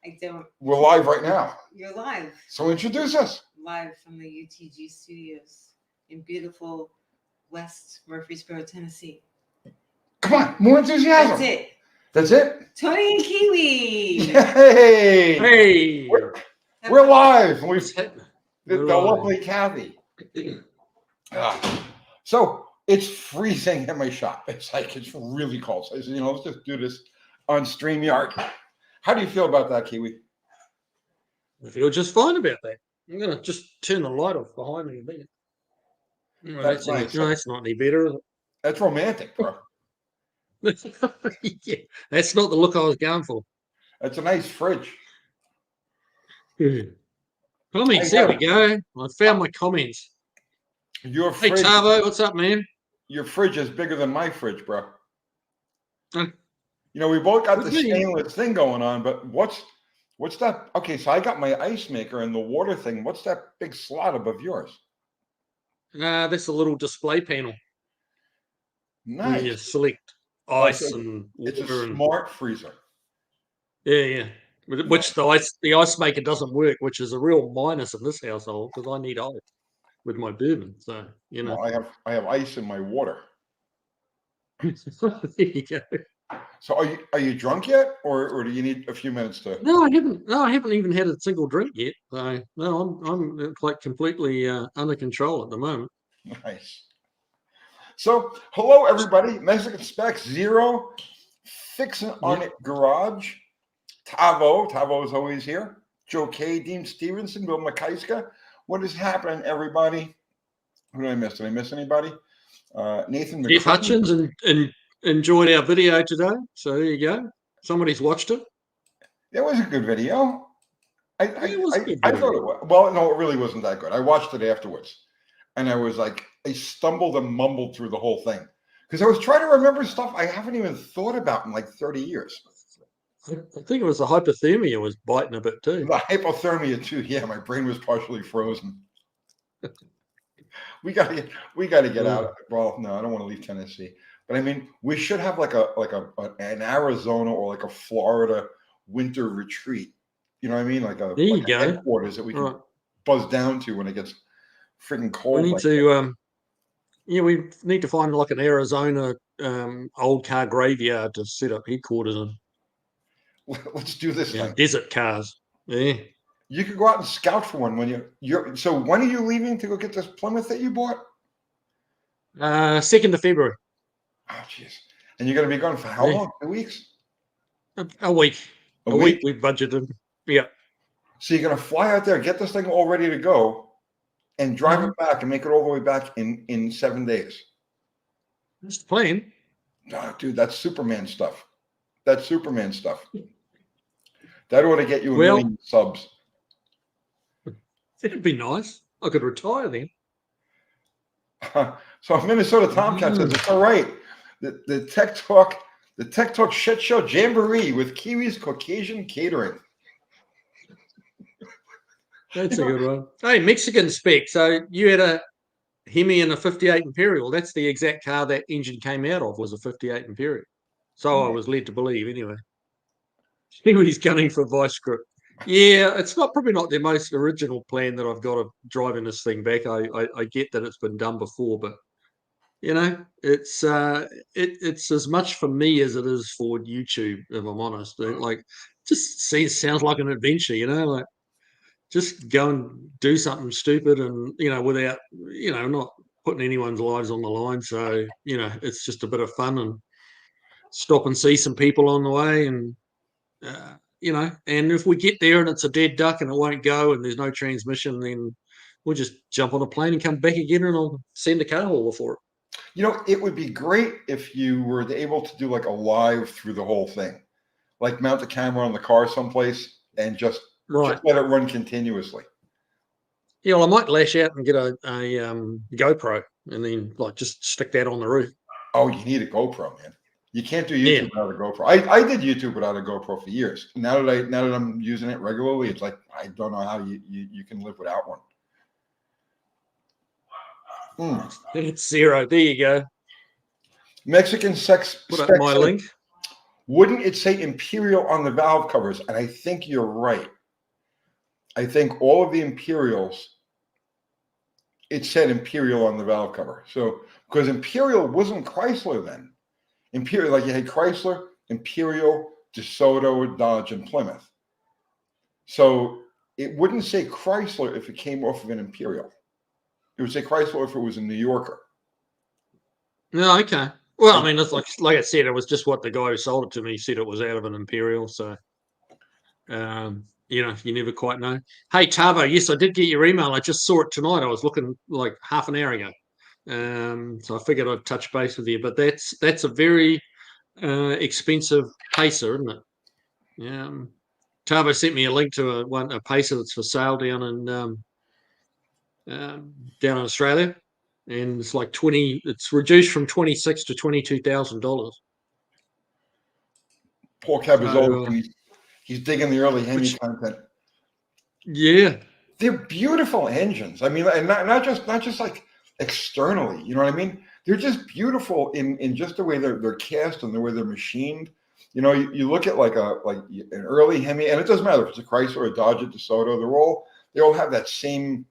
I don't. We're live right now. You're live. So introduce us. Live from the UTG studios in beautiful West Murfreesboro, Tennessee. Come on, more enthusiasm. That's it. That's it? Tony and Kiwi. Hey! Hey! We're live. What's happening? The We're live. lovely Kathy. So it's freezing in my shop. It's really cold. So I said, let's just do this on StreamYard. How do you feel about that, Kiwi? I feel just fine about that. I'm going to just turn the light off behind me a minute. That's nice. That's not any better, is That's romantic, bro. it? Yeah, that's not the look I was going for. That's a nice fridge. Comments, there we go. I found my comments. Your Hey, fridge, Tavo, what's up, man? your fridge is bigger than my fridge, bro. Uh, We both got What the do you mean? stainless thing going on, but what's that? Okay, so I got my ice maker and the water thing. What's that big slot above yours? that's a little display panel where you Nice. select Like ice and It's a water. And, smart freezer. yeah. Which the ice maker doesn't work, which is a real minus in this household because I need ice with my bourbon. So, Well, I have ice in my water. There you go. So are you drunk yet, or do you need a few minutes to? No, I haven't. No, I haven't even had a single drink yet. So no, I'm like completely under control at the moment. Nice. So hello everybody, Mexican Specs Zero, Fixin' on It Garage, Tavo is always here. Joe K, Dean Stevenson, Bill McKeiska. What is happening, everybody? Who did I miss? Did I miss anybody? Nathan Jeff McCracken. Hutchins and enjoyed our video today. So there you go. Somebody's watched it. That was a good video. It was a good I video. thought it was. Well, no, it really wasn't that good. I watched it afterwards, and I was like, I stumbled and mumbled through the whole thing because I was trying to remember stuff I haven't even thought about in like 30 years. I think it was the hypothermia was biting a bit too. The hypothermia too. Yeah, my brain was partially frozen. We gotta get out. Well, no, I don't want to leave Tennessee, but I mean, we should have like an Arizona or like a Florida winter retreat. You know what I mean? Like a headquarters that we can buzz down to when it gets freaking cold. We need to we need to find like an Arizona old car graveyard to set up headquarters in. Let's do this thing. Desert cars. Yeah. You could go out and scout for one when you're. So when are you leaving to go get this Plymouth that you bought? 2nd of February. Oh, jeez. And you're going to be gone for how long? 2 weeks? A week. A week? We budgeted. Yeah. So you're going to fly out there, get this thing all ready to go, and drive it back and make it all the way back in 7 days. That's the plan. Oh, dude, that's Superman stuff. That ought to get you a million subs. It'd be nice. I could retire then. So Minnesota Tomcat says it's all right. The Tech Talk shit show jamboree with Kiwi's Caucasian catering. That's a good one. Hey, Mexican spec. So you had a Hemi and a 58 Imperial. That's the exact car that engine came out of, was a 58 Imperial. So I was led to believe anyway. Kiwi's gunning for vice grip. Yeah, it's probably not the most original plan that I've got of driving this thing back. I get that it's been done before, but it's as much for me as it is for YouTube, if I'm honest. Sounds like an adventure, like just go and do something stupid and without not putting anyone's lives on the line. So it's just a bit of fun and stop and see some people on the way and. And if we get there and it's a dead duck and it won't go and there's no transmission, then we'll just jump on a plane and come back again and I'll send a car hauler for it. It would be great if you were able to do like a live through the whole thing, like mount the camera on the car someplace and just let it run continuously. Yeah, well, I might lash out and get a GoPro and then just stick that on the roof. Oh, you need a GoPro, man. You can't do YouTube without a GoPro. I did YouTube without a GoPro for years. Now that I'm using it regularly, it's like I don't know how you can live without one. It's Zero. There you go. Mexican sex. Put up my link. wouldn't it say Imperial on the valve covers? And I think you're right. I think all of the Imperials, it said Imperial on the valve cover. So, because Imperial wasn't Chrysler then. Imperial, like you had Chrysler, Imperial, DeSoto, Dodge, and Plymouth. So it wouldn't say Chrysler if it came off of an Imperial. It would say Chrysler if it was a New Yorker. No, okay. Well, I mean, it's like I said, it was just what the guy who sold it to me said it was out of an Imperial. So, you know, you never quite know. Hey, Tavo, yes, I did get your email. I just saw it tonight. I was looking like half an hour ago. So I figured I'd touch base with you. But that's a very expensive pacer, isn't it? Yeah. Tavo sent me a link to a pacer that's for sale down in Australia, and it's like 20. It's reduced from $26,000 to $22,000. Paul Cavazola, So, he's digging the early Hemi content. yeah, They're beautiful engines. I mean, and not just like externally. You know what I mean? They're just beautiful in just the way they're cast and the way they're machined. You know, you look at like an early Hemi, and it doesn't matter if it's a Chrysler, a Dodge, a DeSoto. They all have that same.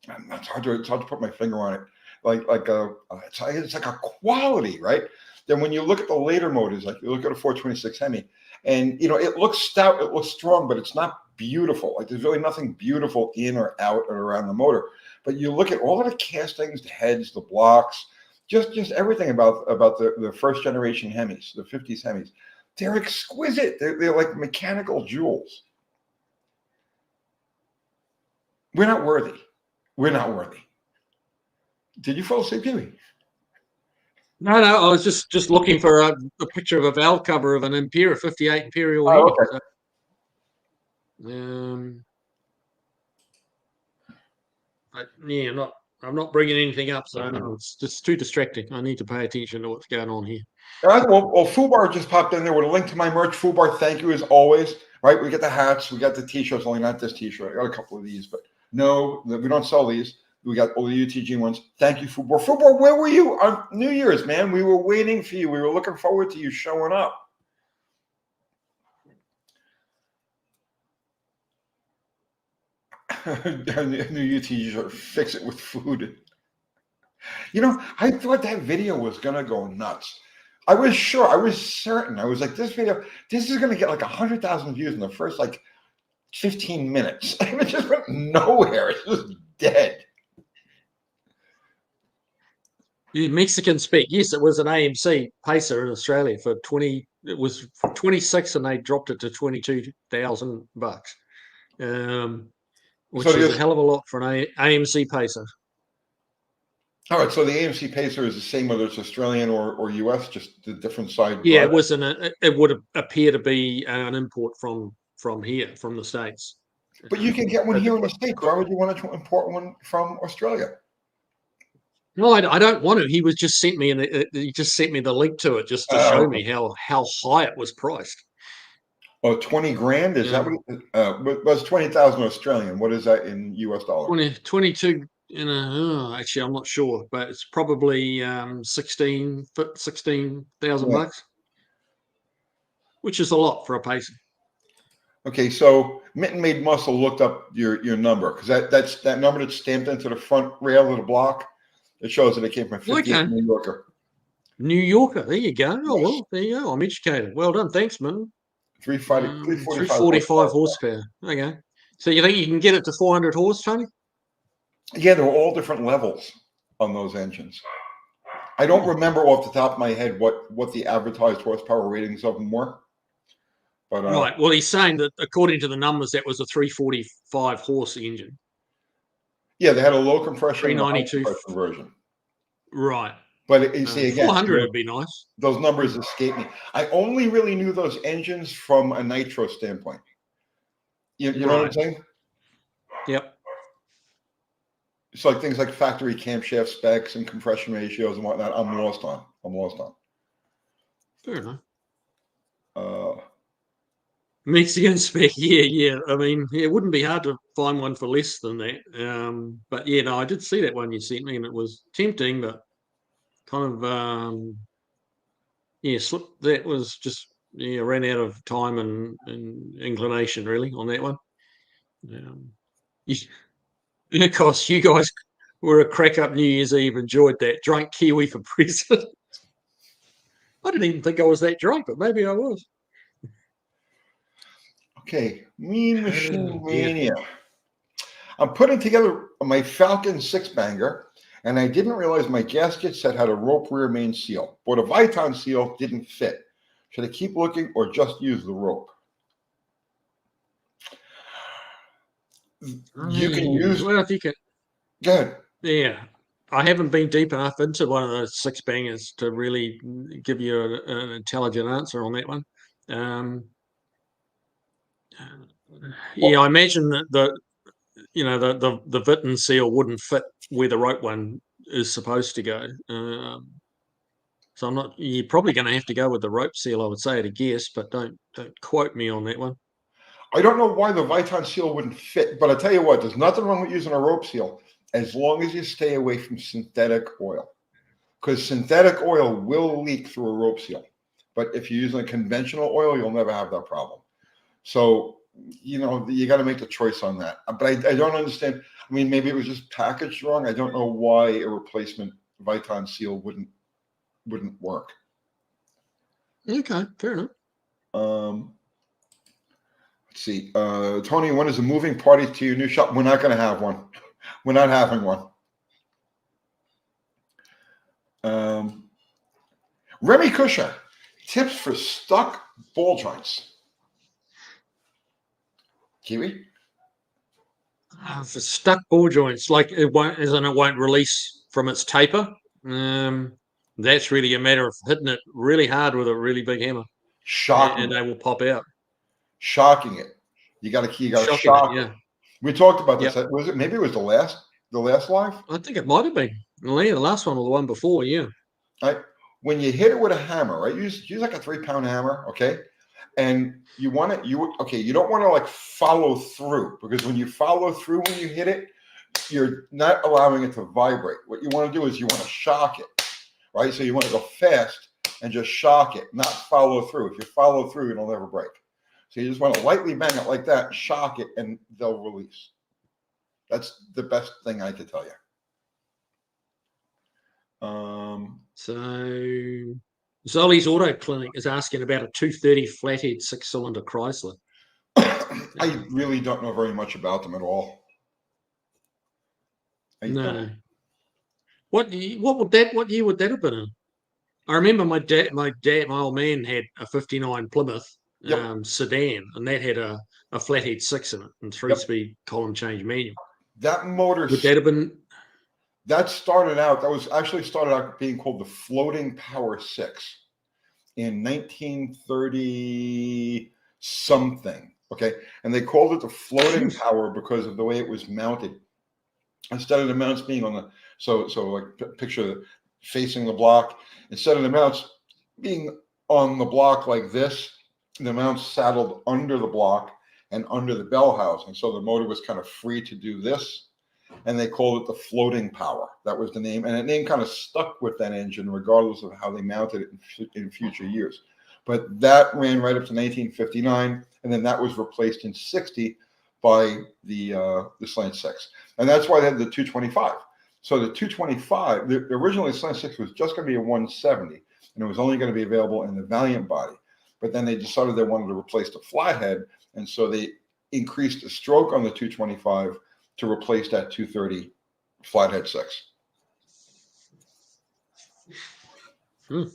It's hard to put my finger on it. It's like a quality, right? Then when you look at the later motors, like you look at a 426 Hemi, and you know it looks stout, it looks strong, but it's not beautiful. Like there's really nothing beautiful in or out or around the motor. But you look at all of the castings, the heads, the blocks, just everything about the first generation Hemis, the 50s Hemis. They're exquisite. They're like mechanical jewels. We're not worthy. We're not worthy. Did you fall asleep, Jimmy? no, I was just looking for a picture of a valve cover of an Imperial 58 Imperial. Oh, Hemi. okay. So, but yeah, I'm not bringing anything up, so it's just too distracting. I need to pay attention to what's going on here. All right, well, Fubar just popped in there with a link to my merch. Fubar, thank you as always. Right, we got the hats, we got the t-shirts, only not this t-shirt. I got a couple of these, but no, we don't sell these. We got all the UTG ones. Thank you, Fubar. Fubar, where were you on New Year's, man? We were waiting for you. We were looking forward to you showing up. New UTG shirt, fix it with food. You know, I thought that video was gonna go nuts. I was sure, I was certain. I was like, this is gonna get like 100,000 views in the first like 15 minutes. And it just went nowhere. It's just dead. Mexican speak. Yes, it was an AMC pacer in Australia for 20. It was 26, and they dropped it to $22,000, which So is a hell of a lot for an AMC pacer. All right, so the AMC Pacer is the same whether it's Australian or US, just the different side. Yeah, it would appear to be an import from here, from the States. But you can get one here in the States. Why would you want to import one from Australia? No, I don't want to. He just sent me the link to it just to show me how high it was priced. Oh, 20 grand? Is that what was 20,000 Australian? What is that in US dollars? 22 actually I'm not sure, but it's probably 16,000 bucks, which is a lot for a pacer. Okay, so Mitten Made Muscle looked up your number because that number that's stamped into the front rail of the block. It shows that it came from 58 New Yorker. New Yorker, there you go. Oh well, there you go. I'm educated. Well done, thanks, man. 345 horsepower. Okay, so you think you can get it to 400 horse, Tony? Yeah, there were all different levels on those engines. I don't remember off the top of my head what the advertised horsepower ratings of them were. But, right. Well, he's saying that according to the numbers, that was a 345 horse engine. Yeah, they had a low compression and a high 392 compression version. Right. But you see, again, 400 would be nice. Those numbers escape me. I only really knew those engines from a nitro standpoint. You know what I'm saying? Yep. It's like things like factory camshaft specs and compression ratios and whatnot. I'm lost on. Fair enough. Mexican spec, yeah. I mean, it wouldn't be hard to find one for less than that. But yeah, no, I did see that one you sent me, and it was tempting, but kind of that was just ran out of time and inclination really on that one. And of course, you guys were a crack up New Year's Eve. Enjoyed that. Drank Kiwi for president. I didn't even think I was that drunk, but maybe I was. Okay, Mean Machine Yeah. Mania. I'm putting together my Falcon 6-banger, and I didn't realize my gasket set had a rope rear main seal, but a Viton seal didn't fit. Should I keep looking or just use the rope? You can use. Well, if you can. Go ahead. Yeah. I haven't been deep enough into one of those 6-bangers to really give you an intelligent answer on that one. Yeah, I imagine that the Vitten seal wouldn't fit where the rope one is supposed to go. So I'm not. You're probably going to have to go with the rope seal, I would say, at a guess, but don't quote me on that one. I don't know why the Viton seal wouldn't fit, but I tell you what, there's nothing wrong with using a rope seal as long as you stay away from synthetic oil, because synthetic oil will leak through a rope seal. But if you're using a conventional oil, you'll never have that problem. So, you got to make the choice on that. But I don't understand. I mean, maybe it was just packaged wrong. I don't know why a replacement Viton seal wouldn't work. Okay, fair enough. Let's see. Tony, when is the moving party to your new shop? We're not going to have one. We're not having one. Remy Kusher, tips for stuck ball joints. Kiwi? For stuck ball joints, like it won't release from its taper. That's really a matter of hitting it really hard with a really big hammer. Shocking. And they will pop out. Shocking it. You got to shock it. Yeah. We talked about this. Yep. Was it? Maybe it was the last live. I think it might have been. Well, yeah, the last one or the one before. Yeah. When you hit it with a hammer, right? Use like a 3-pound hammer, okay? And you don't want to like follow through, because when you follow through when you hit it, you're not allowing it to vibrate. What you want to do is you want to shock it, right? So you want to go fast and just shock it, not follow through. If you follow through, it'll never break. So you just want to lightly bang it like that, shock it, and they'll release. That's the best thing I could tell you. So Zoli's Auto Clinic is asking about a 230 flathead 6-cylinder Chrysler. I really don't know very much about them at all. No. What year would that have been in? I remember my old man had a 59 Plymouth sedan, and that had a flathead 6 in it and 3-speed column change manual. That motor would that have been? That started out being called the Floating Power 6 in 1930 something. Okay, and they called it the Floating Power because of the way it was mounted. Instead of the mounts being on the like picture facing the block, instead of the mounts being on the block like this, the mounts saddled under the block and under the bell housing, so the motor was kind of free to do this. And they called it the Floating Power. That was the name. And the name kind of stuck with that engine, regardless of how they mounted it in future years. But that ran right up to 1959. And then that was replaced in 60 by the Slant 6. And that's why they had the 225. So the 225, originally Slant 6 was just going to be a 170. And it was only going to be available in the Valiant body. But then they decided they wanted to replace the flathead. And so they increased the stroke on the 225 to replace that 230 flathead 6. You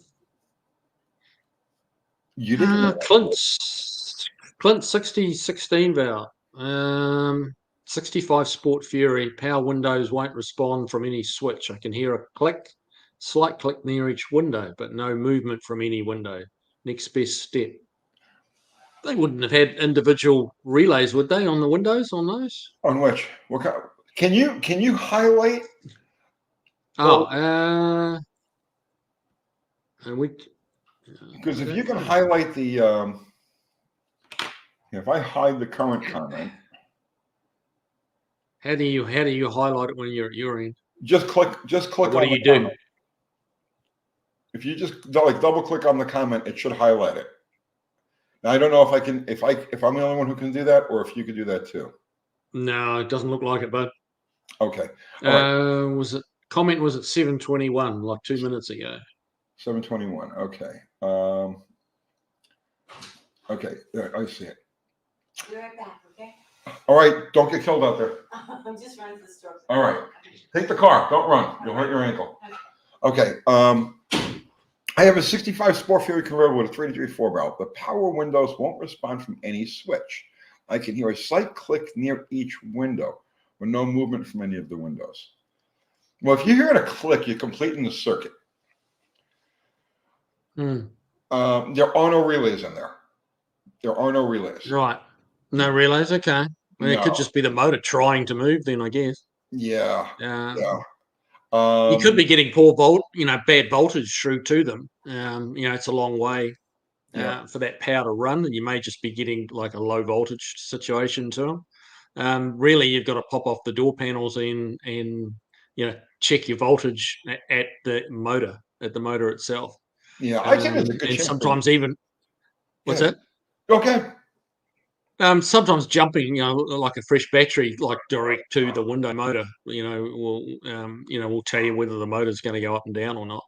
didn't Clint 6016 valve. 65 Sport Fury. Power windows won't respond from any switch. I can hear a slight click near each window, but no movement from any window. Next best step. They wouldn't have had individual relays, would they, on the windows on those? On which? What kind? Can you highlight? Because if you can highlight the, if I hide the current comment, how do you highlight it when you're at your end? Just click. What do you do? Comment. If you just like double click on the comment, it should highlight it. I don't know if I can, if I'm the only one who can do that, or if you could do that too. No, it doesn't look like it, bud. Okay. All right. Was it comment was at 7:21, like 2 minutes ago? 7:21. Okay. Okay. There, I see it. Be right back, okay? All right. Don't get killed out there. I'm just running to the store. All right. Take the car. Don't run. You'll hurt your ankle. Okay. I have a 65 Sport Fury convertible with a 3-degree 4-barrel. The power windows won't respond from any switch. I can hear a slight click near each window, with no movement from any of the windows. Well, if you hear a click, you're completing the circuit. There are no relays in there. There are no relays. Right. No relays. Okay. Well, it could just be the motor trying to move. Then I guess. Yeah. Yeah. Yeah. You could be getting bad voltage through to them. It's a long way for that power to run, and you may just be getting like a low voltage situation to them. Really, you've got to pop off the door panels and check your voltage at the motor itself. Yeah, I think it's a good and chance. sometimes even what's that? Okay. Sometimes jumping, like a fresh battery, like direct to the window motor, will tell you whether the motor's going to go up and down or not.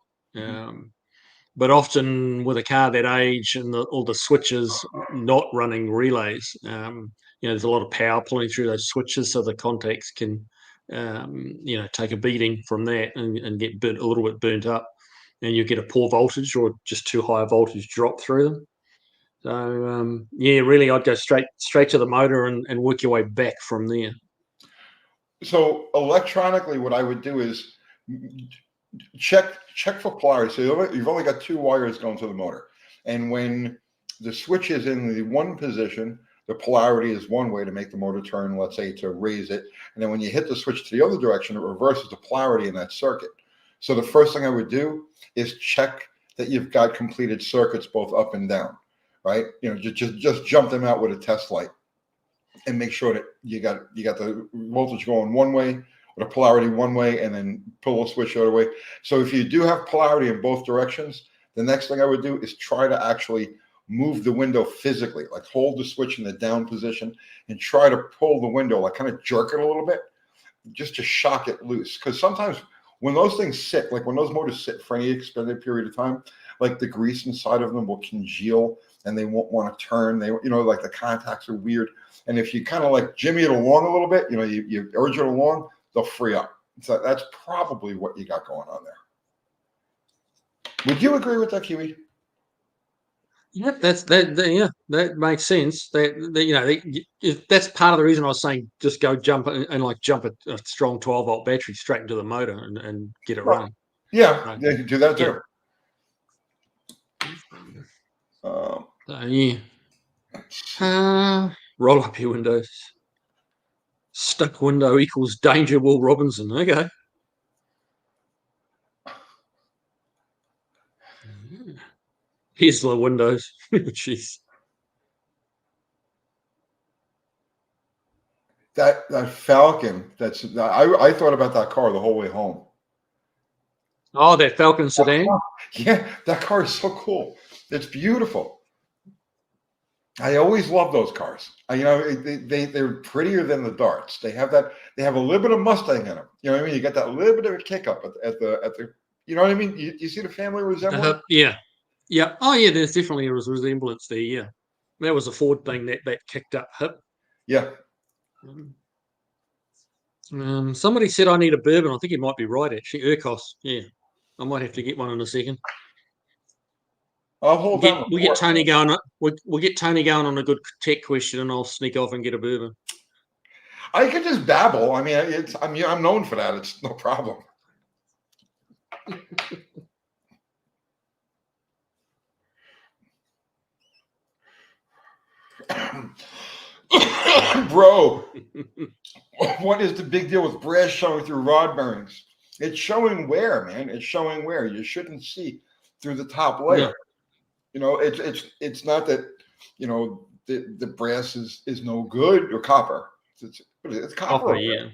But often with a car that age and all the switches not running relays, there's a lot of power pulling through those switches, so the contacts can, take a beating from that and get a little bit burnt up, and you get a poor voltage or just too high a voltage drop through them. So really, I'd go straight to the motor and work your way back from there. So electronically, what I would do is check for polarity. So you've only got 2 wires going to the motor, and when the switch is in the one position, the polarity is one way to make the motor turn, let's say to raise it, and then when you hit the switch to the other direction, it reverses the polarity in that circuit. So the first thing I would do is check that you've got completed circuits both up and down. Right, just jump them out with a test light, and make sure that you got the voltage going one way, with a polarity one way, and then pull the switch the other way. So if you do have polarity in both directions, the next thing I would do is try to actually move the window physically, like hold the switch in the down position and try to pull the window, like kind of jerk it a little bit, just to shock it loose. Because sometimes when those things sit, like when those motors sit for any extended period of time, like the grease inside of them will congeal and they won't want to turn. They, like the contacts are weird. And if you kind of like jimmy it along a little bit, you urge it along, they'll free up. So that's probably what you got going on there. Would you agree with that, Kiwi? Yeah, that makes sense. That's part of the reason I was saying just go jump and jump a strong 12-volt battery straight into the motor and get it running. Yeah, right. You can do that too. Roll up your windows. Stuck window equals danger, Will Robinson. Okay. Here's the windows. Jeez. That Falcon, I thought about that car the whole way home. Oh, that Falcon sedan? Yeah, that car is so cool. It's beautiful. I always love those cars. They're prettier than the Darts. They have a little bit of Mustang in them. You know what I mean? You got that little bit of a kick up at the you know what I mean? You see the family resemblance? Yeah. Oh, yeah. There's definitely a resemblance there. Yeah, that was a Ford thing that kicked up hip. Yeah. Somebody said I need a bourbon. I think he might be right, actually. Urkos. Yeah, I might have to get one in a second. I'll hold down. We'll get Tony going. We'll get Tony going on a good tech question, and I'll sneak off and get a bourbon. I could just babble. I mean, I'm known for that. It's no problem. Bro, what is the big deal with brass showing through rod bearings? It's showing wear, man. It's showing wear. You shouldn't see through the top layer. Yeah. It's not that the brass is no good, or copper. It's copper. Yeah.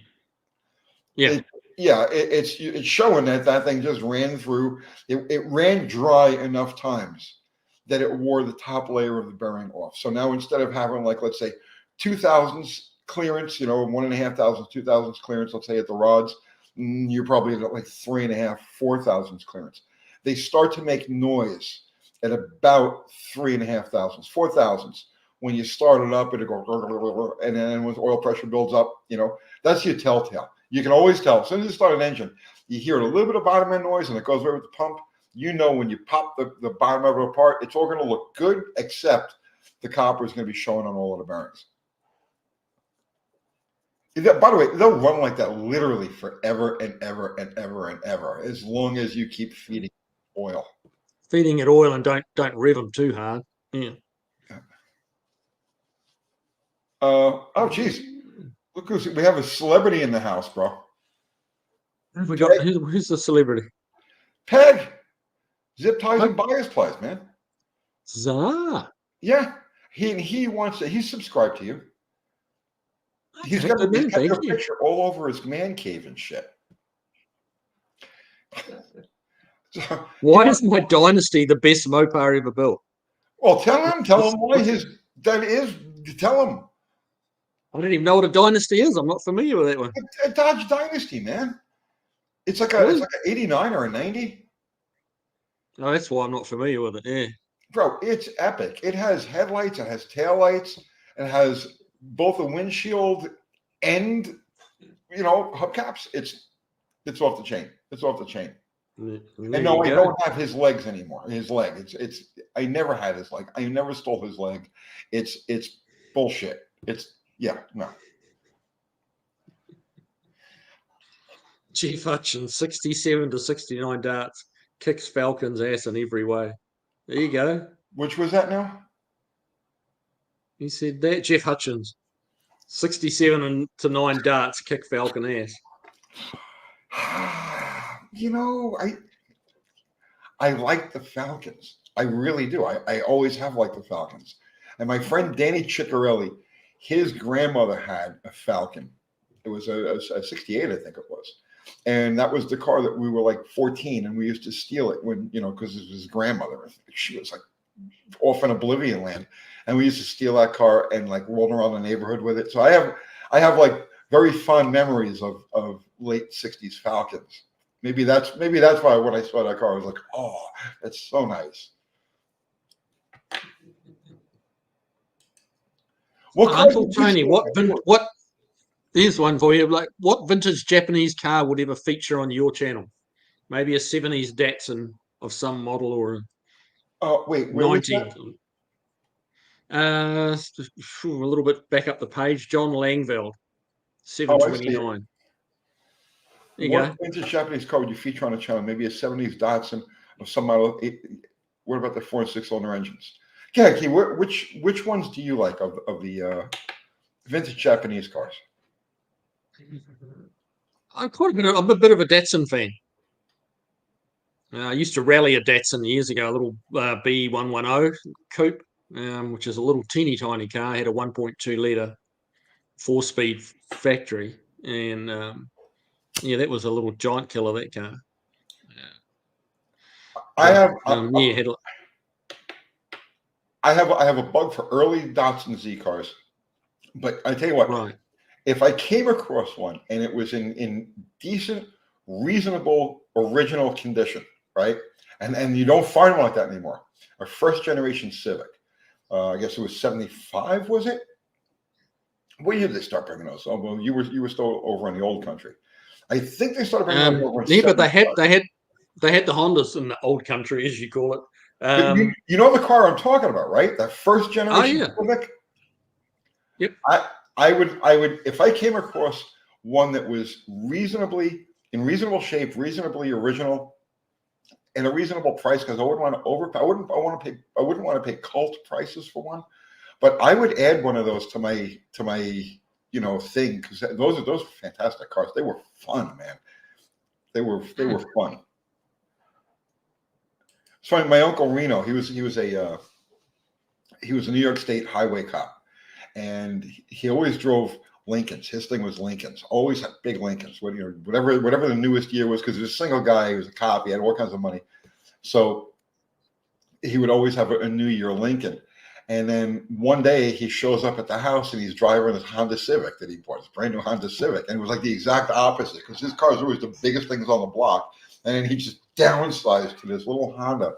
It's showing that thing just ran through. It ran dry enough times that it wore the top layer of the bearing off. So now instead of having like, let's say 2000s clearance, 1,500, 2000s clearance, let's say at the rods, you're probably at like 3,500, 4,000s clearance. They start to make noise at about 3,500, 4,000s. When you start it up, it'll go, and then when oil pressure builds up, that's your telltale. You can always tell. As soon as you start an engine, you hear a little bit of bottom end noise and it goes right with the pump. When you pop the bottom of it apart, it's all going to look good, except the copper is going to be showing on all of the bearings. By the way, they'll run like that literally forever and ever and ever and ever, as long as you keep feeding oil. Feeding it oil and don't rev them too hard. Yeah. Oh, geez. Look, we have a celebrity in the house, bro. We got who's the celebrity? Peg. Zip ties and buyer's plies, man. Zah. Yeah. He's subscribed to you. He's got a picture all over his man cave and shit. Why is my Dynasty the best Mopar ever built? Well, tell him why tell him. I don't even know what a Dynasty is. I'm not familiar with that one. A Dodge Dynasty, man. It's like an 89 or a 90. Oh, that's why I'm not familiar with it. Yeah. Bro, it's epic. It has headlights, it has taillights, it has both a windshield and hubcaps. It's off the chain. It's off the chain. And no, I don't have his legs anymore. His leg. I never had his leg. I never stole his leg. It's bullshit. No. Chief Hutchins, 67 to 69 darts, kicks Falcon's ass in every way. There you go. Which was that now? He said that. Jeff Hutchins, 67 to 9 darts, kick Falcon ass. I like the Falcons. I really do. I always have liked the Falcons. And my friend Danny Ciccarelli, his grandmother had a Falcon. It was a 68, I think it was. And that was the car that we were like 14, and we used to steal it when, because it was his grandmother. She was like off in oblivion land. And we used to steal that car and like roll around the neighborhood with it. So I have like very fond memories of late 60s Falcons. Maybe that's why when I saw that car, I was like, oh, that's so nice. Uncle Tony, what? Here's one for you. Like, what vintage Japanese car would ever feature on your channel? Maybe a 70s Datsun of some model, or wait, where 90. A little bit back up the page. John Langveld, 729. There you go. What vintage Japanese car would you feature on the channel? Maybe a 70s Datsun of some model. What about the 4 and 6 cylinder engines? Yeah, okay. Which ones do you like of the vintage Japanese cars? I'm a bit of a Datsun fan. I used to rally a Datsun years ago, a little B110 coupe, which is a little teeny tiny car. It had a 1.2 litre 4-speed factory, and that was a little giant killer, that car. I have a bug for early Datsun Z cars, but I tell you what, right. If I came across one and it was in decent, reasonable, original condition, right? And you don't find one like that anymore. Our first generation Civic, I guess it was 75, was it? When did they start bringing those? Oh, well, you were still over in the old country. I think they started bringing them over in 75. But they had the Hondas in the old country, as you call it. You know the car I'm talking about, right? That first generation Civic. Yep. I would, if I came across one that was in reasonable shape, reasonably original, and a reasonable price, because I wouldn't want to pay cult prices for one, but I would add one of those to my thing, because those are fantastic cars. They were fun, man. They were fun. It's funny. My uncle Reno, he was a New York State highway cop. And he always drove Lincolns. His thing was Lincolns. Always had big Lincolns. Whatever the newest year was, because he was a single guy. He was a cop. He had all kinds of money. So he would always have a New Year Lincoln. And then one day he shows up at the house and he's driving his Honda Civic that he bought, his brand new Honda Civic. And it was like the exact opposite because his cars were always the biggest things on the block. And then he just downsized to this little Honda.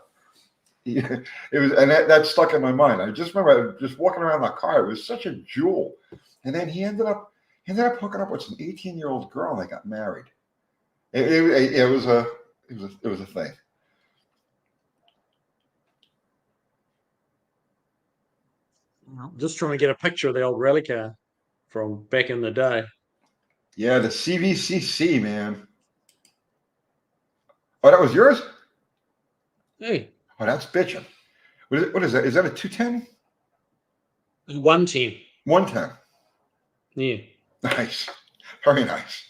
It was, and that stuck in my mind. I just remember just walking around that car. It was such a jewel. And then he ended up hooking up with some 18-year-old girl and they got married. It was a thing. Just trying to get a picture of the old rally car from back in the day. Yeah, the CVCC, man. Oh, that was yours? Hey, Oh, that's bitching. What is that? Is that a 210? 110. 110. Yeah. Nice. Very nice.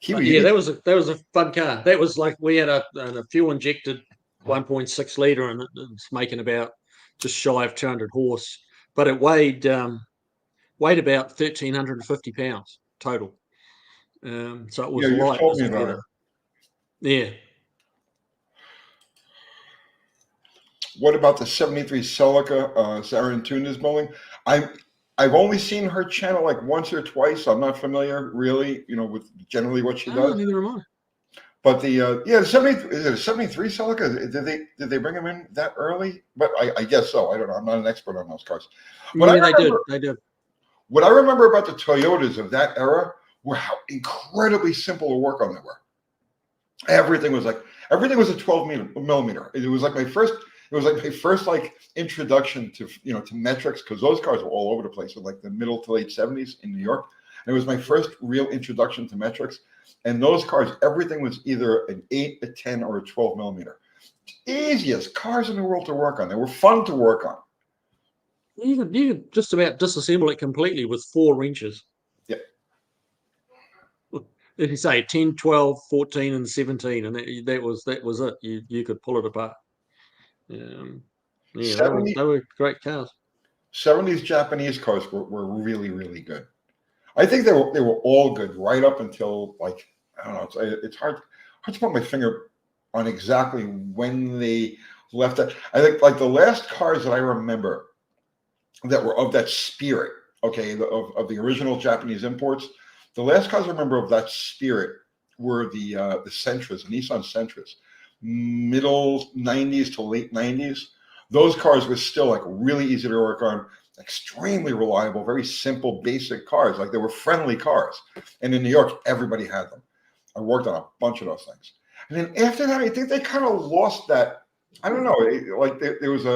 Yeah, that was a fun car. That was like we had a fuel injected 1.6 liter and it's making about just shy of 200 horse, but it weighed about 1,350 pounds total. So it was light told as me a about feather. it. Yeah. What about the 73 Celica Sarah Tuna's building? I've only seen her channel like once or twice. I'm not familiar really, with generally what she does. Neither am I. But the 73 is it a 73 Celica? Did they bring them in that early? But I guess so. I don't know. I'm not an expert on those cars. They did. What I remember about the Toyotas of that era were how incredibly simple to work on they were. Everything was a 12 millimeter. It was like my first introduction to metrics because those cars were all over the place in like the middle to late 70s in New York. And it was my first real introduction to metrics. And those cars, everything was either an 8, a 10, or a 12 millimeter. Easiest cars in the world to work on. They were fun to work on. You could just about disassemble it completely with 4 wrenches. Yep. If you say 10, 12, 14, and 17, and that was it. You could pull it apart. They were great cars. 70s Japanese cars were really, really good. I think they were all good right up until like, I don't know, it's hard to put my finger on exactly when they left it. I think like the last cars that I remember that were of that spirit, okay, of the original Japanese imports, the last cars I remember of that spirit were the Sentras, Nissan Sentras, middle 90s to late 90s. Those cars were still like really easy to work on, extremely reliable, very simple, basic cars. Like they were friendly cars. And in New York, everybody had them. I worked on a bunch of those things. And then after that, I think they kind of lost that. I don't know. Like there was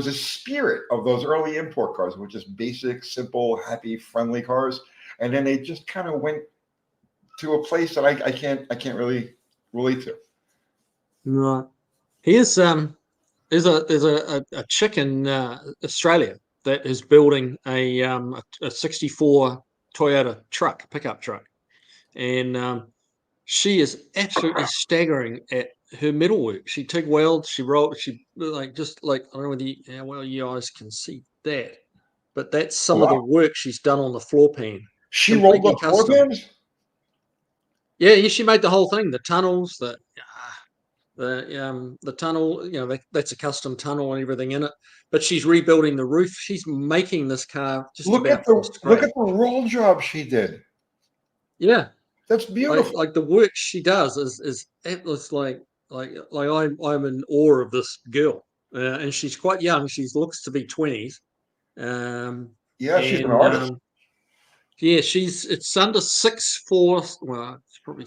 a spirit of those early import cars, which is basic, simple, happy, friendly cars. And then they just kind of went to a place that I can't really relate to. Right. There's a chick in Australia that is building a 64 Toyota pickup truck, and she is absolutely staggering at her metalwork. She TIG welds, she rolled, I don't know whether how well you guys can see that, but that's some of the work she's done on the floor pan. She rolled the floor pans? Yeah, she made the whole thing, the tunnels, the tunnel, that's a custom tunnel and everything in it. But she's rebuilding the roof. She's making this car just look about from scratch. Look at the roll job she did. Yeah, that's beautiful. Like the work she does is it's like I'm in awe of this girl, and she's quite young. She looks to be 20s. She's an artist. Yeah, it's under 6'4". Well, it's probably,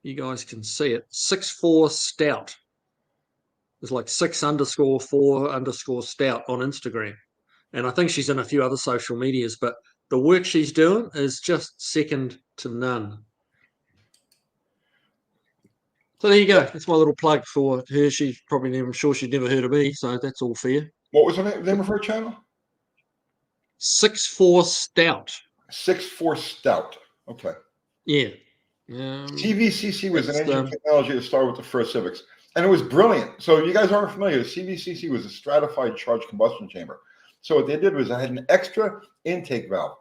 you guys can see it, 6'4" stout. It's like 6_4_ stout on Instagram. And I think she's in a few other social medias, but the work she's doing is just second to none. So there you go. That's my little plug for her. She's probably I'm sure she'd never heard of me, so that's all fair. What was the name of her channel? 6'4" stout. 6'4" stout. Okay. Yeah. CVCC was an engine technology to start with the first Civics. And it was brilliant. So if you guys aren't familiar, CVCC was a stratified charged combustion chamber. So what they did was I had an extra intake valve.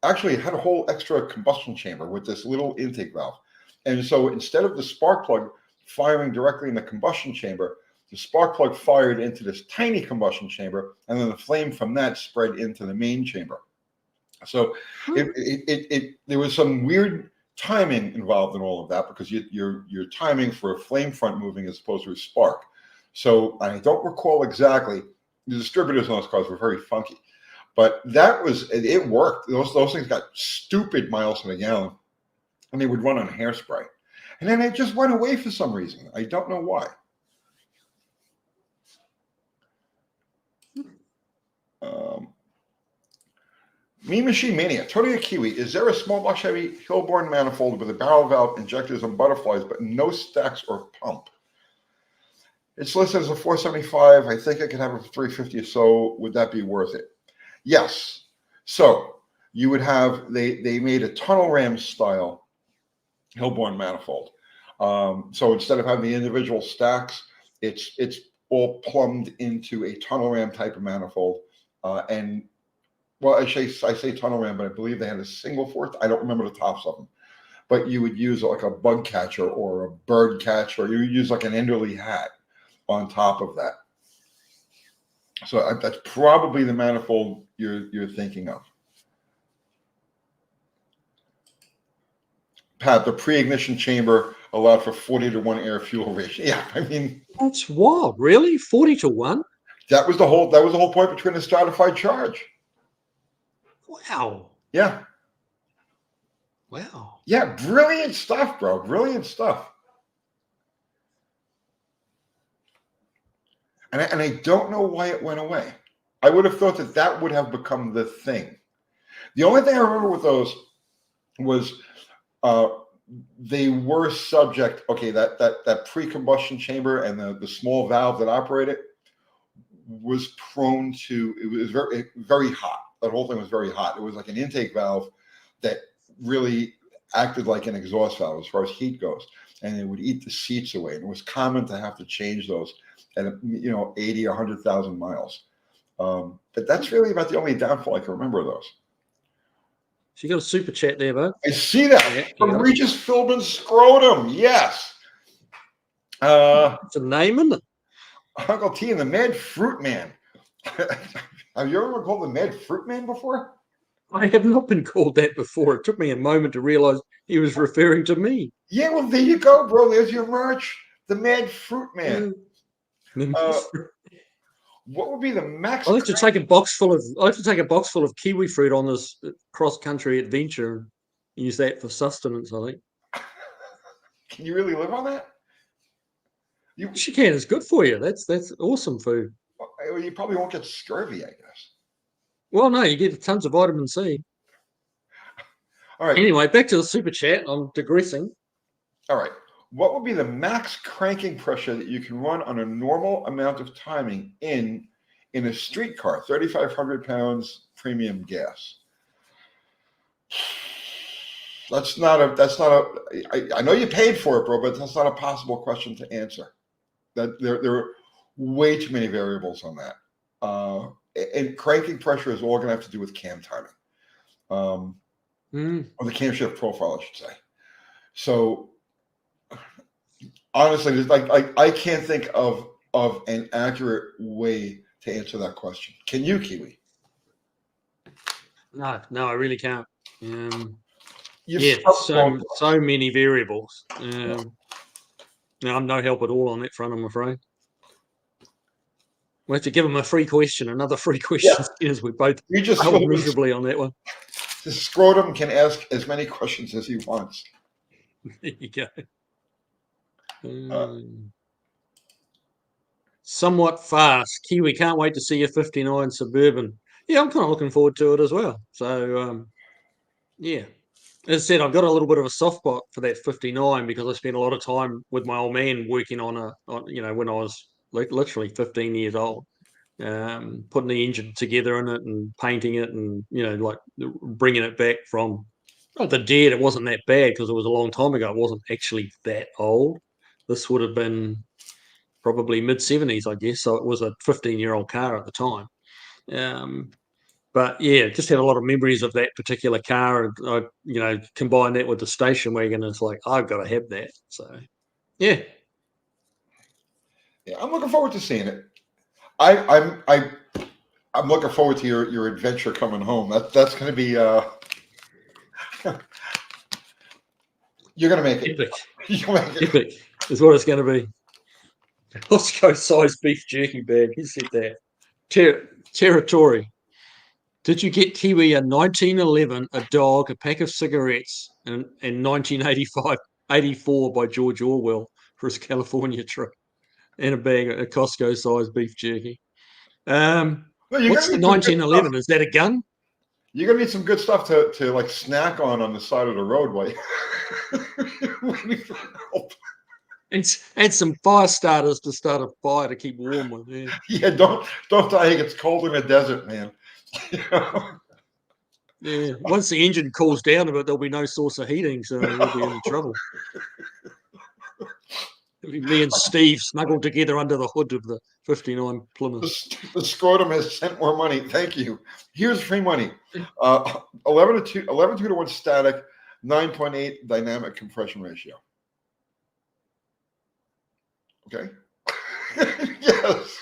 Actually, it had a whole extra combustion chamber with this little intake valve. And so instead of the spark plug firing directly in the combustion chamber, The spark plug fired into this tiny combustion chamber, and then the flame from that spread into the main chamber. So there was some weird timing involved in all of that, because you're timing for a flame front moving as opposed to a spark. So I don't recall exactly. The distributors on those cars were very funky, but it worked. Those things got stupid miles to the gallon, and they would run on hairspray, and then they just went away for some reason. I don't know why. Mean Machine Mania, Tony Kiwi, is there a small block Chevy Hillborn manifold with a barrel valve, injectors, and butterflies, but no stacks or pump? It's listed as a 475. I think I could have it for 350 or so. Would that be worth it? Yes. So you would have, they made a tunnel ram style Hillborn manifold. So instead of having the individual stacks, it's all plumbed into a tunnel ram type of manifold. And well, I say tunnel ram, but I believe they had a single fourth. I don't remember the tops of them. But you would use like a bug catcher or a bird catcher, or you would use like an Enderley hat on top of that. So that's probably the manifold you're thinking of. Pat, the pre-ignition chamber allowed for 40-to-1 air fuel ratio. Yeah, I mean, that's wild. Really, 40-to-1? That was the whole point between the stratified charge. Wow. Yeah. Wow. Yeah, brilliant stuff, bro. Brilliant stuff. And I don't know why it went away. I would have thought that would have become the thing. The only thing I remember with those was they were subject. Okay, that pre-combustion chamber and the small valve that operated was prone to. It was very, very hot. That whole thing was very hot. It was like an intake valve that really acted like an exhaust valve as far as heat goes, and it would eat the seats away. And it was common to have to change those at 80 or 100,000 miles. But that's really about the only downfall I can remember of those. So you got a super chat there, bud. I see that from Regis Philbin Scrotum. Yes. It's a name, isn't it? Uncle T and the Mad Fruit Man. Have you ever been called the Mad Fruit Man before? I have not been called that before. It took me a moment to realize he was referring to me. Yeah, well, there you go, bro. There's your merch. The Mad Fruit Man. What would be the max? I like to take a box full of kiwi fruit on this cross-country adventure and use that for sustenance, I think. Can you really live on that? She can. It's good for you. That's awesome food. Well, you probably won't get scurvy, I guess. Well, no, you get tons of vitamin C. All right. Anyway, back to the super chat. I'm digressing. All right. What would be the max cranking pressure that you can run on a normal amount of timing in a street car, 3,500 pounds, premium gas? I know you paid for it, bro, but that's not a possible question to answer. That there are way too many variables on that. And cranking pressure is all going to have to do with cam timing, or the camshaft profile, I should say. So honestly, I can't think of an accurate way to answer that question. Can you, Kiwi? No, I really can't. So many variables. I'm no help at all on that front, I'm afraid. We'll have to give him a free question, another free question, as we both failed miserably on that one. The Scrotum can ask as many questions as he wants. There you go. Somewhat fast. Kiwi, can't wait to see your 59 Suburban. Yeah, I'm kind of looking forward to it as well. So, yeah. As I said, I've got a little bit of a soft spot for that 59 because I spent a lot of time with my old man working on when I was literally 15 years old, putting the engine together in it and painting it and, like bringing it back from the dead. It wasn't that bad because it was a long time ago. It wasn't actually that old. This would have been probably mid-70s, I guess. So it was a 15-year-old car at the time. But yeah, just had a lot of memories of that particular car. I, combine that with the station wagon, and it's like I've got to have that. So, yeah. Yeah, I'm looking forward to seeing it. I'm looking forward to your adventure coming home. That's going to be you're going to make it. Epic. You'll make it. Epic is what it's going to be. Costco size beef jerky bag. He said that. Territory. Did you get Kiwi in 1911, a dog, a pack of cigarettes, and 1985, 84 by George Orwell for his California trip, and a bag of Costco size beef jerky? Well, you're What's the gonna need some good 1911? stuff. Is that a gun? You're gonna need some good stuff to like snack on the side of the road while you're waiting for help. And some fire starters to start a fire to keep warm with. Yeah. Yeah, don't die. It's cold in the desert, man. You know? Yeah. Once the engine cools down a bit, there'll be no source of heating, so we'll be in trouble. It'll be me and Steve snuggled together under the hood of the 59 Plymouth. The scrotum has sent more money. Thank you. Here's free money. 11 to 1 static, 9.8 dynamic compression ratio. Okay. Yes.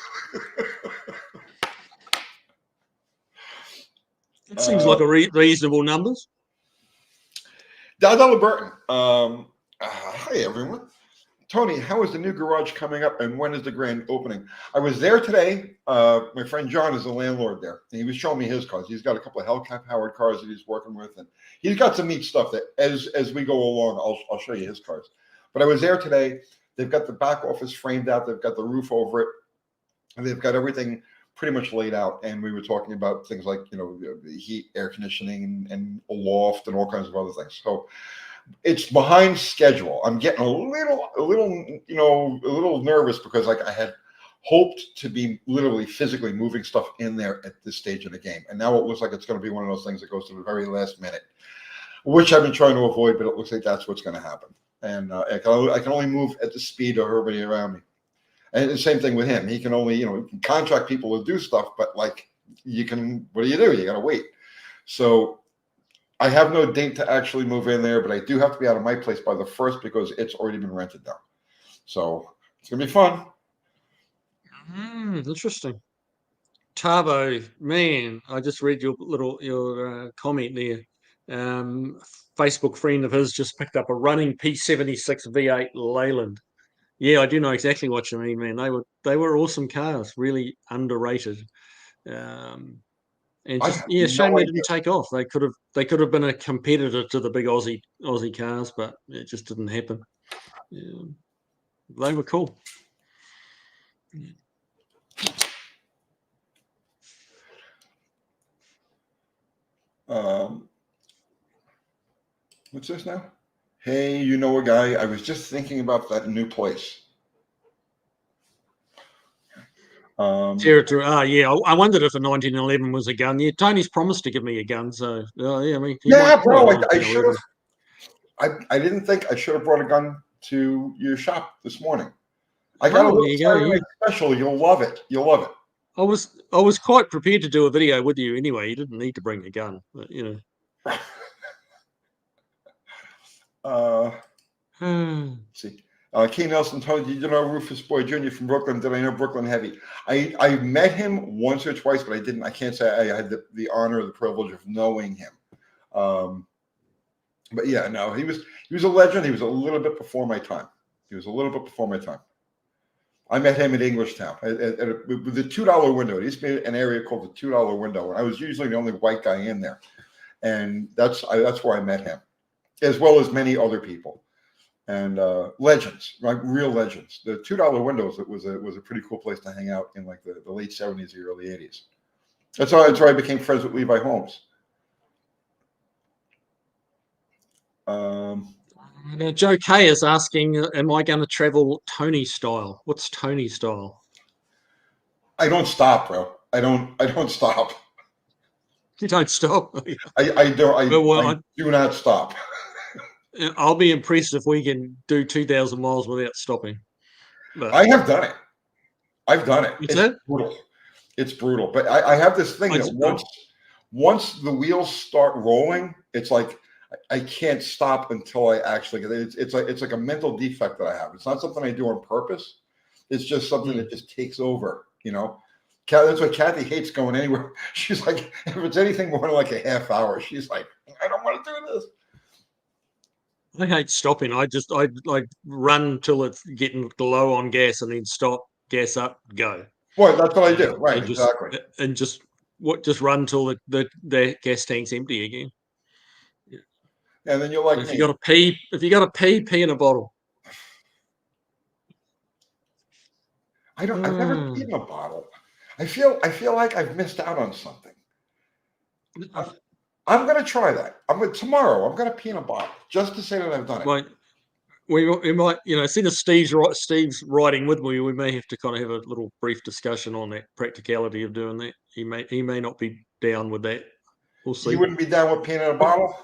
It seems like a reasonable numbers. Dada Burton. Hi everyone. Tony, how is the new garage coming up, and when is the grand opening? I was there today. My friend John is a landlord there, and he was showing me his cars. He's got a couple of Hellcat powered cars that he's working with, and he's got some neat stuff that as we go along, I'll show you his cars. But I was there today. They've got the back office framed out. They've got the roof over it, and they've got everything pretty much laid out. And we were talking about things like, you know, the heat, air conditioning, and a loft, and all kinds of other things. So it's behind schedule. I'm getting a little nervous because like I had hoped to be literally physically moving stuff in there at this stage of the game, and now it looks like it's going to be one of those things that goes to the very last minute, which I've been trying to avoid, but it looks like that's what's going to happen. And I can only move at the speed of everybody around me. And the same thing with him. He can only, you know, contract people to do stuff, but like you can, what do? You got to wait. So I have no date to actually move in there, but I do have to be out of my place by the 1st because it's already been rented now. So it's going to be fun. Interesting. Tabo, man, I just read your comment there. Facebook friend of his just picked up a running P76 V8 Leyland. Yeah, I do know exactly what you mean, man. They were awesome cars, really underrated. And just shame they didn't take off. They could have been a competitor to the big Aussie cars, but it just didn't happen. They were cool. What's this now? Hey, you know a guy? I was just thinking about that new place. Territory. Yeah. I wondered if a 1911 was a gun. Yeah, Tony's promised to give me a gun, so yeah. I mean, bro. I should have. I didn't think I should have brought a gun to your shop this morning. I got a little special. You'll love it. I was quite prepared to do a video with you anyway. You didn't need to bring a gun, but you know. Let's see. K. Nelson, Tony, did you know Rufus Boy Jr. from Brooklyn? Did I know Brooklyn Heavy? I met him once or twice, but I can't say I had the honor or the privilege of knowing him. But yeah, no, he was a legend. He was a little bit before my time. I met him at Englishtown with the $2 window. It used to be an area called the $2 window. And I was usually the only white guy in there. And that's where I met him, as well as many other people. And legends, like real legends. The $2 windows, it was a pretty cool place to hang out in like the late 70s or early 80s. That's where I became friends with Levi Holmes. Now, Joe K is asking, am I going to travel Tony style? What's Tony style? I don't stop, bro. I don't stop. You don't stop? I do not stop. I'll be impressed if we can do 2,000 miles without stopping. But I have done it. I've done it. It's brutal. But I have this thing that once the wheels start rolling, it's like I can't stop until I actually get it. It's like a mental defect that I have. It's not something I do on purpose. It's just something that just takes over, you know. That's why Kathy hates going anywhere. She's like, if it's anything more than like a half hour, she's like, I don't want to do this. I hate stopping. I like run till it's getting low on gas and then stop, gas up, go. Boy, that's what I do. Right, And exactly. Just run till the gas tank's empty again. And then you're like, if you got to pee in a bottle. I've never peed in a bottle. I feel like I've missed out on something. I'm gonna try that. Tomorrow. I'm gonna pee in a bottle just to say that I've done it. Like, we might, seeing as Steve's riding with me, we may have to kind of have a little brief discussion on that practicality of doing that. He may not be down with that. We'll see. You wouldn't be down with peeing in a bottle?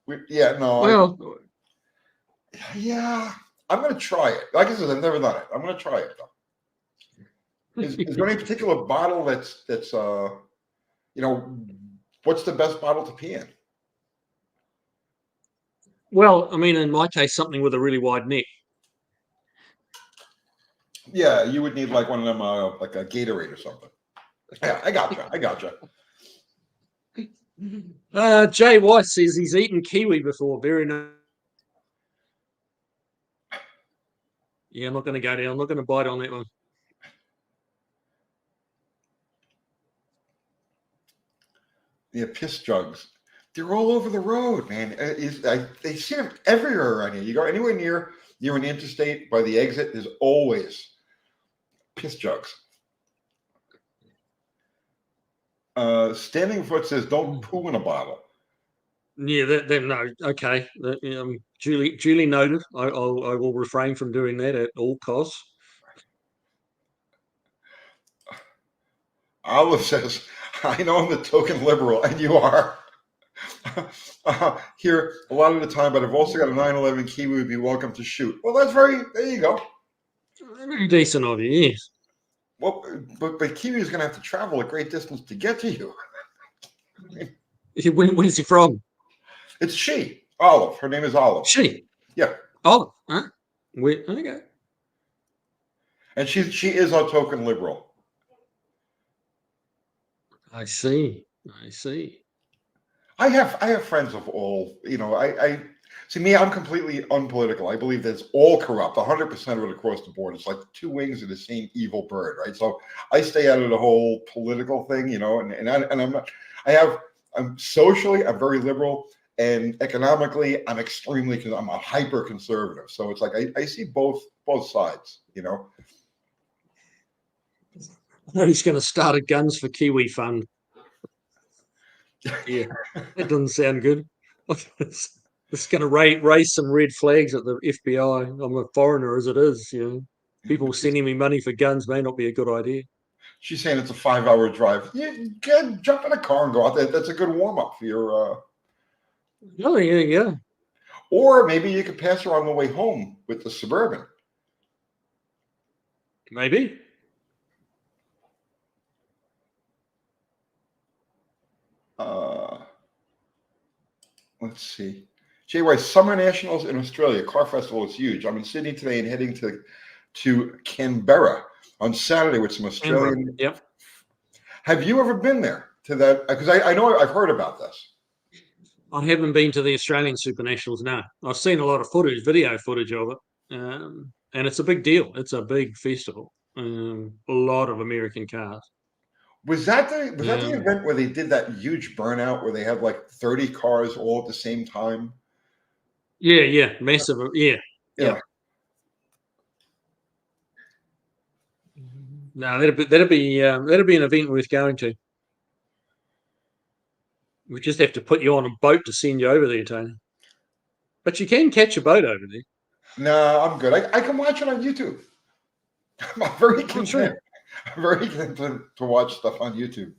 No. Well, yeah, I'm gonna try it. Like I said, I've never done it. I'm gonna try it though. Is there any particular bottle that's what's the best bottle to pee in? Well, I mean, in my case, something with a really wide neck. Yeah, you would need like one of them, like a Gatorade or something. Yeah, I gotcha. Jay Weiss says he's eaten kiwi before. Very nice. Yeah, I'm not going to go down. I'm not going to bite on that one. Yeah, piss jugs. They're all over the road, man. They see them everywhere around here. You go anywhere near an interstate by the exit, there's always piss jugs. Standing Foot says, "Don't poo in a bottle." Yeah, no. Okay, duly noted. I will refrain from doing that at all costs. Olive says, "I know I'm the token liberal, and you are." Here a lot of the time, but I've also got a 911 Kiwi would be welcome to shoot. Well, there you go. Very decent of you, yes. Well, but Kiwi is going to have to travel a great distance to get to you. Where's he from? It's she, Olive. Her name is Olive. She? Yeah. Olive, huh? Okay. And she is our token liberal. I see. I have friends of all, I see me, I'm completely unpolitical. I believe that it's all corrupt, 100% of it across the board. It's like two wings of the same evil bird, right? So I stay out of the whole political thing, I'm socially, I'm very liberal, and economically, I'm I'm a hyper conservative. So it's like, I see both sides, He's going to start a Guns for Kiwi fund. Yeah, that doesn't sound good. It's going to raise some red flags at the FBI. I'm a foreigner as it is. People sending me money for guns may not be a good idea. She's saying it's a 5-hour drive. You can jump in a car and go out there. That's a good warm up for your. Oh yeah. Or maybe you could pass her on the way home with the Suburban. Maybe. Let's see. Jay, Summer Nationals in Australia. Car Festival is huge. I'm in Sydney today and heading to Canberra on Saturday with some Australian. Yep. Have you ever been there to that? Because I know I've heard about this. I haven't been to the Australian Super Nationals, no. I've seen a lot of video footage of it. And it's a big deal. It's a big festival. A lot of American cars. Was that the event where they did that huge burnout where they had like 30 cars all at the same time? Yeah, massive. Yeah. No, that'd be an event worth going to. We just have to put you on a boat to send you over there, Tony. But you can catch a boat over there. No, I'm good. I can watch it on YouTube. I'm very content. I'm very content to watch stuff on YouTube.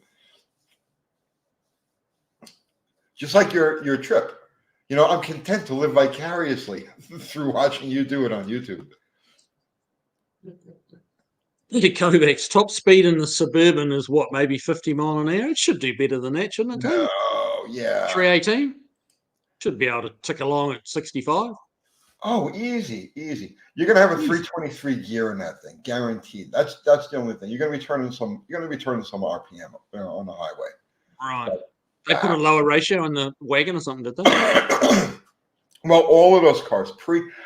Just like your trip. I'm content to live vicariously through watching you do it on YouTube. The Kovacs top speed in the Suburban is what, maybe 50 mile an hour? It should do better than that, shouldn't it? No, yeah. 318 should be able to tick along at 65. Oh, easy, easy. You're gonna have a 323 gear in that thing, guaranteed. That's the only thing. You're gonna be turning some. You're gonna be turning some RPM on the highway. Right. But, They put a lower ratio on the wagon or something, did they? well, all of those cars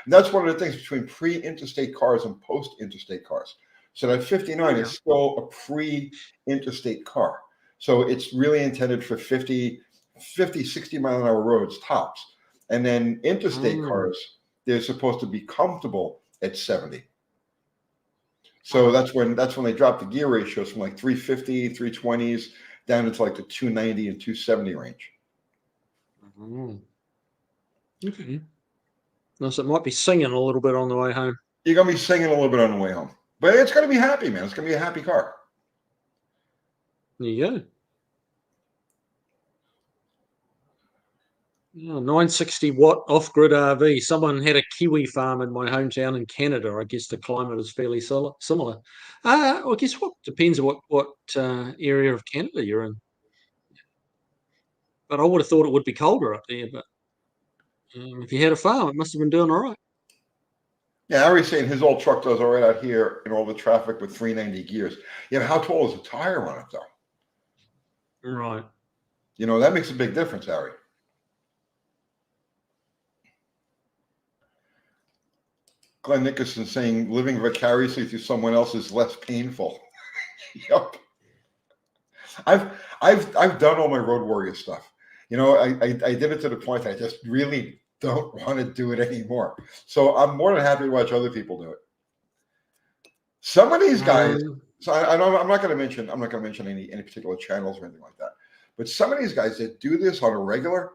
that's one of the things between pre-interstate cars and post-interstate cars. So that 59 is still a pre-interstate car. So it's really intended for 50, 60 mile an hour roads tops. And then interstate cars, they're supposed to be comfortable at 70. So that's when they drop the gear ratios from like 350, 320s down into like the 290 and 270 range. Okay. No, so it might be singing a little bit on the way home. You're gonna be singing a little bit on the way home, but it's gonna be happy, man. It's gonna be a happy car. There you go. Oh, 960 watt off-grid RV. Someone had a kiwi farm in my hometown in Canada. I guess the climate is fairly similar. I guess what depends on what area of Canada you're in. But I would have thought it would be colder up there. But if you had a farm, it must have been doing all right. Yeah, Ari's saying his old truck does all right out here in all the traffic with 390 gears. Yeah, how tall is the tire on it though? Right. You know, that makes a big difference, Ari. Glenn Nickerson saying living vicariously through someone else is less painful. Yep. I've done all my Road Warrior stuff. You know, I did it to the point I just really don't want to do it anymore. So I'm more than happy to watch other people do it. Some of these guys, so I'm not going to mention any particular channels or anything like that. But some of these guys that do this on a regular,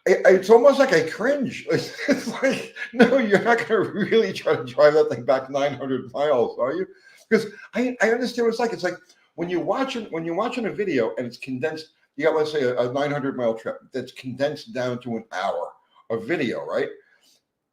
it's almost like I cringe. It's like, no, you're not going to really try to drive that thing back 900 miles, are you? Because I understand what it's like. It's like when you're watching a video and it's condensed. You got, let's say, a 900 mile trip that's condensed down to an hour of video, right?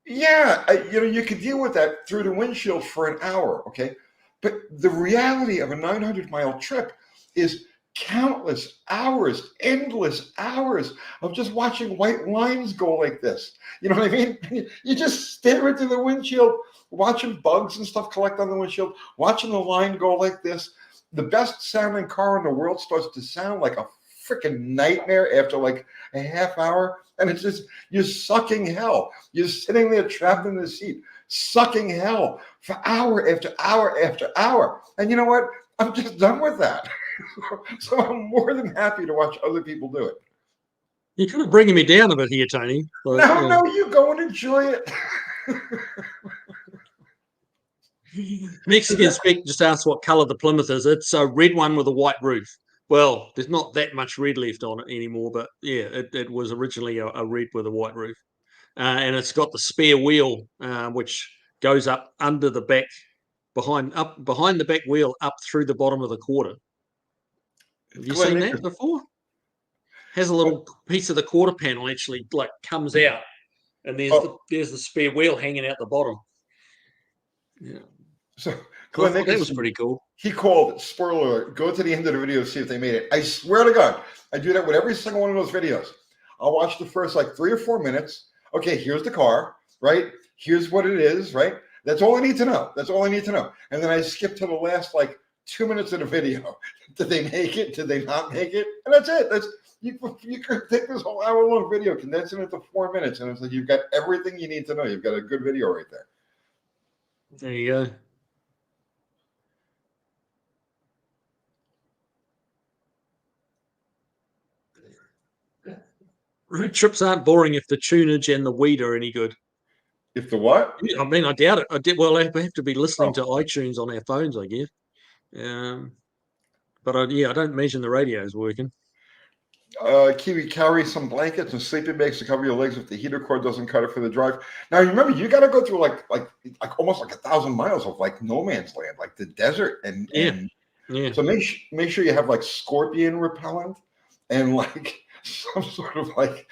Yeah, you could deal with that through the windshield for an hour, okay? But the reality of a 900 mile trip is countless hours, endless hours of just watching white lines go like this. You know what I mean? You just stare into the windshield, watching bugs and stuff collect on the windshield, watching the line go like this. The best sounding car in the world starts to sound like a freaking nightmare after like a half hour. And it's just, you're sucking hell. You're sitting there trapped in the seat, sucking hell for hour after hour after hour. And you know what? I'm just done with that. So I'm more than happy to watch other people do it. You're kind of bringing me down a bit here, Tony. But, no, you go and enjoy it. Mexican Spec just asked what color the Plymouth is. It's a red one with a white roof. Well, there's not that much red left on it anymore, but yeah, it was originally a red with a white roof. And it's got the spare wheel, which goes up under the back, behind the back wheel, up through the bottom of the quarter. Have you seen that before? Has a little piece of the quarter panel actually like comes out, and there's the spare wheel hanging out the bottom. Yeah. So that was pretty cool. He called it, spoiler alert, go to the end of the video to see if they made it. I swear to God, I do that with every single one of those videos. I'll watch the first like 3 or 4 minutes. Okay, here's the car, right? Here's what it is, right? That's all I need to know. That's all I need to know. And then I skip to the last like 2 minutes of the video. Did they make it? Did they not make it? And that's it. You could take this whole hour-long video, condense it into 4 minutes, and it's like you've got everything you need to know. You've got a good video right there. There you go. Road trips aren't boring if the tunage and the weed are any good. If the what? I mean, I doubt it. Well, I have to be listening to iTunes on our phones, I guess. But I don't imagine the radio is working. Kiwi, carry some blankets and sleeping bags to cover your legs if the heater cord doesn't cut it for the drive. Now, remember, you got to go through like almost like 1,000 miles of like no man's land, like the desert, and so make sure you have like scorpion repellent and like some sort of like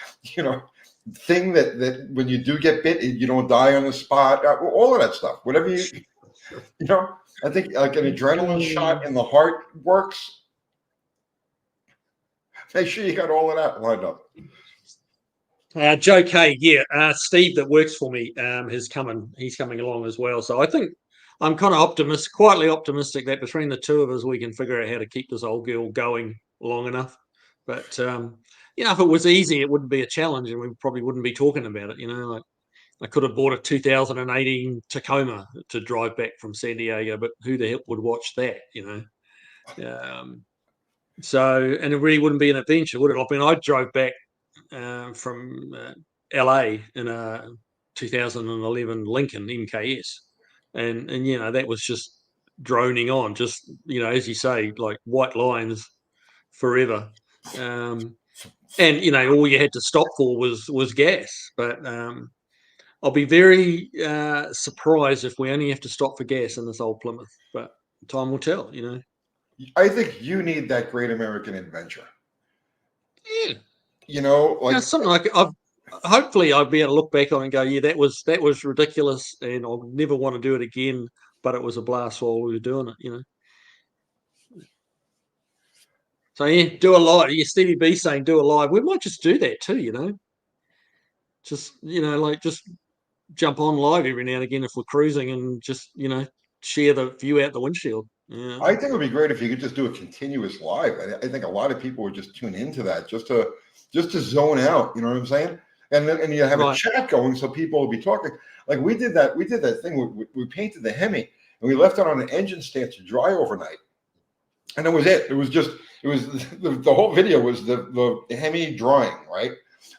thing that when you do get bit, you don't die on the spot. All of that stuff, whatever I think like an adrenaline shot in the heart works. Make sure you got all of that lined up. Joe K, yeah, Steve that works for me he's coming along as well. So I think I'm kind of quietly optimistic that between the two of us we can figure out how to keep this old girl going long enough. But if it was easy, it wouldn't be a challenge, and we probably wouldn't be talking about it. Like I could have bought a 2018 Tacoma to drive back from San Diego, but who the hell would watch that? So, and it really wouldn't be an adventure, would it? I mean, I drove back from LA in a 2011 Lincoln MKS, and that was just droning on, just as you say, like white lines forever, and all you had to stop for was gas. But I'll be very surprised if we only have to stop for gas in this old Plymouth. But time will tell. I think you need that great American adventure. Yeah. Like something like hopefully I'll be able to look back on and go, yeah, that was ridiculous, and I'll never want to do it again. But it was a blast while we were doing it. So yeah, do a live. Yeah, Stevie B saying do a live. We might just do that too. Just just jump on live every now and again if we're cruising, and just share the view out the windshield. Yeah. I think it would be great if you could just do a continuous live. I think a lot of people would just tune into that just to zone out. You know what I'm saying? And you have a chat going, so people will be talking. Like we did that thing. We painted the Hemi and we left it on an engine stand to dry overnight, and that was it. It was the whole video was the Hemi drying, right?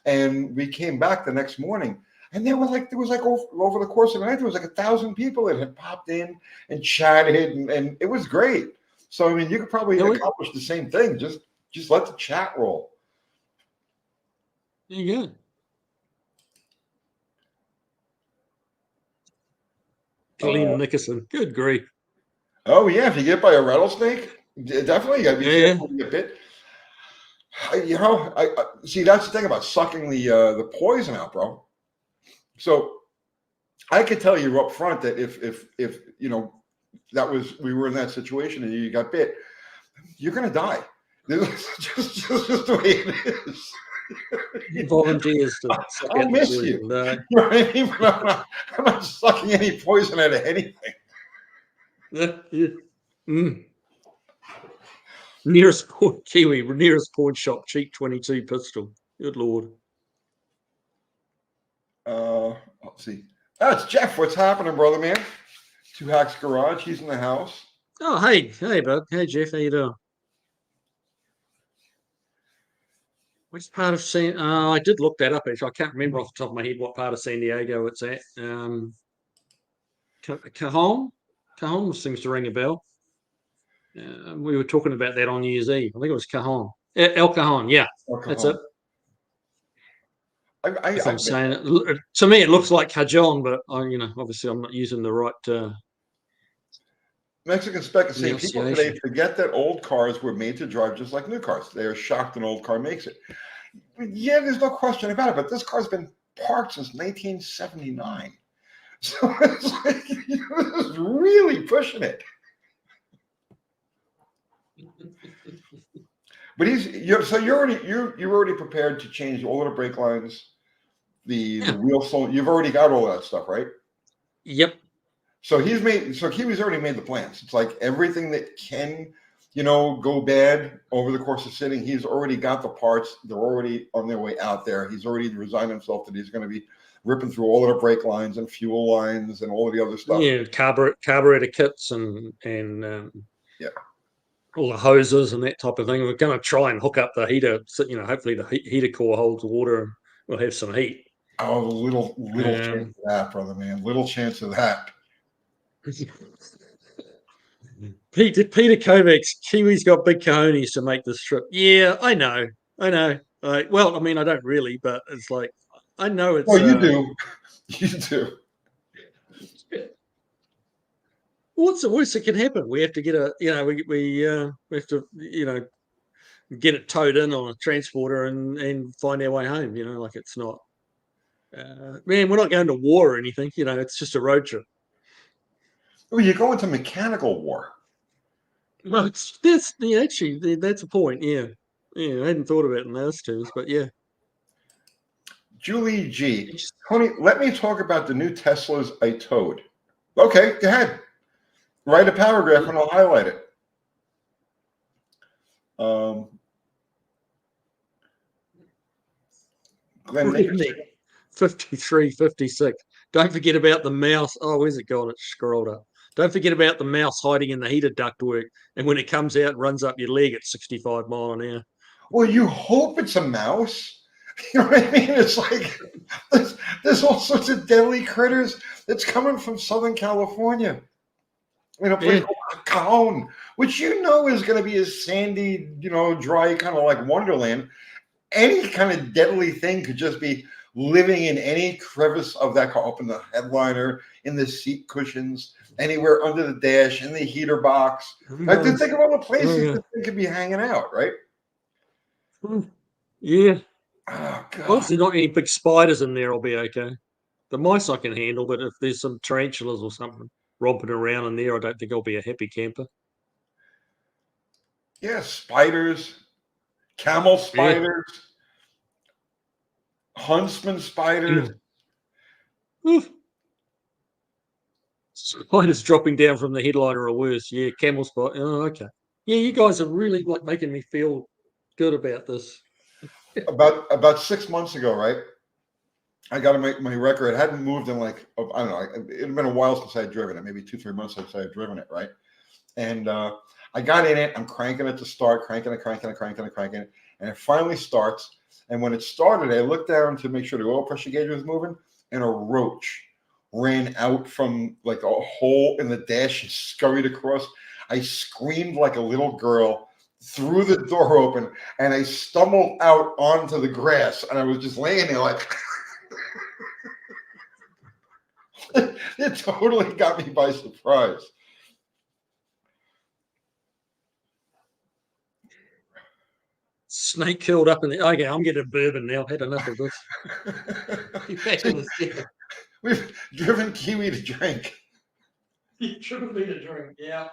And we came back the next morning. And there was over the course of the night, there was like 1,000 people that had popped in and chatted, and it was great. So I mean, you could probably accomplish the same thing. Just let the chat roll. There you go. Glenn Nickerson, good grief. Oh yeah, if you get by a rattlesnake, definitely you gotta be careful to get bit. I see. That's the thing about sucking the poison out, bro. So I could tell you up front that if we were in that situation and you got bit, you're gonna die. Just the way it is. Volunteers to I'll miss you. You know what I mean? But I'm not sucking any poison out of anything. Nearest pawn shop, cheap 22 pistol. Good Lord. Let's see. That's Jeff. What's happening, brother, man? Two Hacks Garage. He's in the house. Oh, hey, bud. Hey, Jeff. How you doing? Which part of San? I did look that up. Actually, I can't remember off the top of my head what part of San Diego it's at. Cajon. Cajon seems to ring a bell. We were talking about that on New Year's Eve. I think it was Cajon. El Cajon. Yeah, that's it. If I'm saying it, to me, it looks like Cajon, but obviously, I'm not using the right. Mexican spec is saying people today forget that old cars were made to drive just like new cars. They are shocked an old car makes it. Yeah, there's no question about it. But this car's been parked since 1979, so it's like it's really pushing it. But you're already prepared to change all of the brake lines, the wheel cylinder. You've already got all that stuff, right? Yep. So Kiwi's already made the plans. It's like everything that can, go bad over the course of sitting. He's already got the parts. They're already on their way out there. He's already resigned himself that he's going to be ripping through all of the brake lines and fuel lines and all of the other stuff. Yeah, carburetor kits and all the hoses and that type of thing. We're going to try and hook up the heater. So, hopefully the heater core holds water and we'll have some heat. Oh, little chance of that, brother, man. Little chance of that. Peter Kovacs, Kiwi's got big cojones to make this trip. Yeah, I know. Well, I mean, I don't really, but it's like I know it's. Well, you do. You do. What's the worst that can happen? We have to get we have to get it towed in on a transporter and find our way home. Like it's not. Man, we're not going to war or anything. It's just a road trip. Well, you're going to mechanical war. Well, actually that's a point. Yeah, I hadn't thought about it in those terms, but yeah. Julie G. Tony, let me talk about the new Teslas I towed. Okay, go ahead. Write a paragraph and I'll highlight it. Glenn Nickerson. 53, 56. Don't forget about the mouse. Oh, where's it gone? It's scrolled up. Don't forget about the mouse hiding in the heater ductwork. And when it comes out and runs up your leg at 65 mile an hour. Well, you hope it's a mouse. You know what I mean? It's like there's all sorts of deadly critters that's coming from Southern California. In a place called Cajon, which you know is going to be a sandy, dry kind of like Wonderland. Any kind of deadly thing could just be living in any crevice of that car, up in the headliner, in the seat cushions, anywhere under the dash, in the heater box. I have to think of all the places that they could be hanging out, right? Yeah. Oh, God. Well, if there's not any big spiders in there, I'll be okay. The mice I can handle, but if there's some tarantulas or something romping around in there, I don't think I'll be a happy camper. Yeah, spiders, camel spiders, huntsman spiders. Spiders dropping down from the headliner or worse. Yeah, camel spider. Oh, okay. Yeah, you guys are really like making me feel good about this. About 6 months ago, right? I got to make my record. It hadn't moved in like, I don't know, it had been a while since I had driven it, maybe 2-3 months since I had driven it, right? And I got in it. I'm cranking it to start, cranking it. And it finally starts. And when it started, I looked down to make sure the oil pressure gauge was moving, and a roach ran out from like a hole in the dash and scurried across. I screamed like a little girl, threw the door open, and I stumbled out onto the grass. And I was just laying there like... It totally got me by surprise. Snake curled up in the... Okay, I'm getting bourbon now. I've had enough of this. Back in the city. We've driven Kiwi to drink. You've driven me to drink, yeah.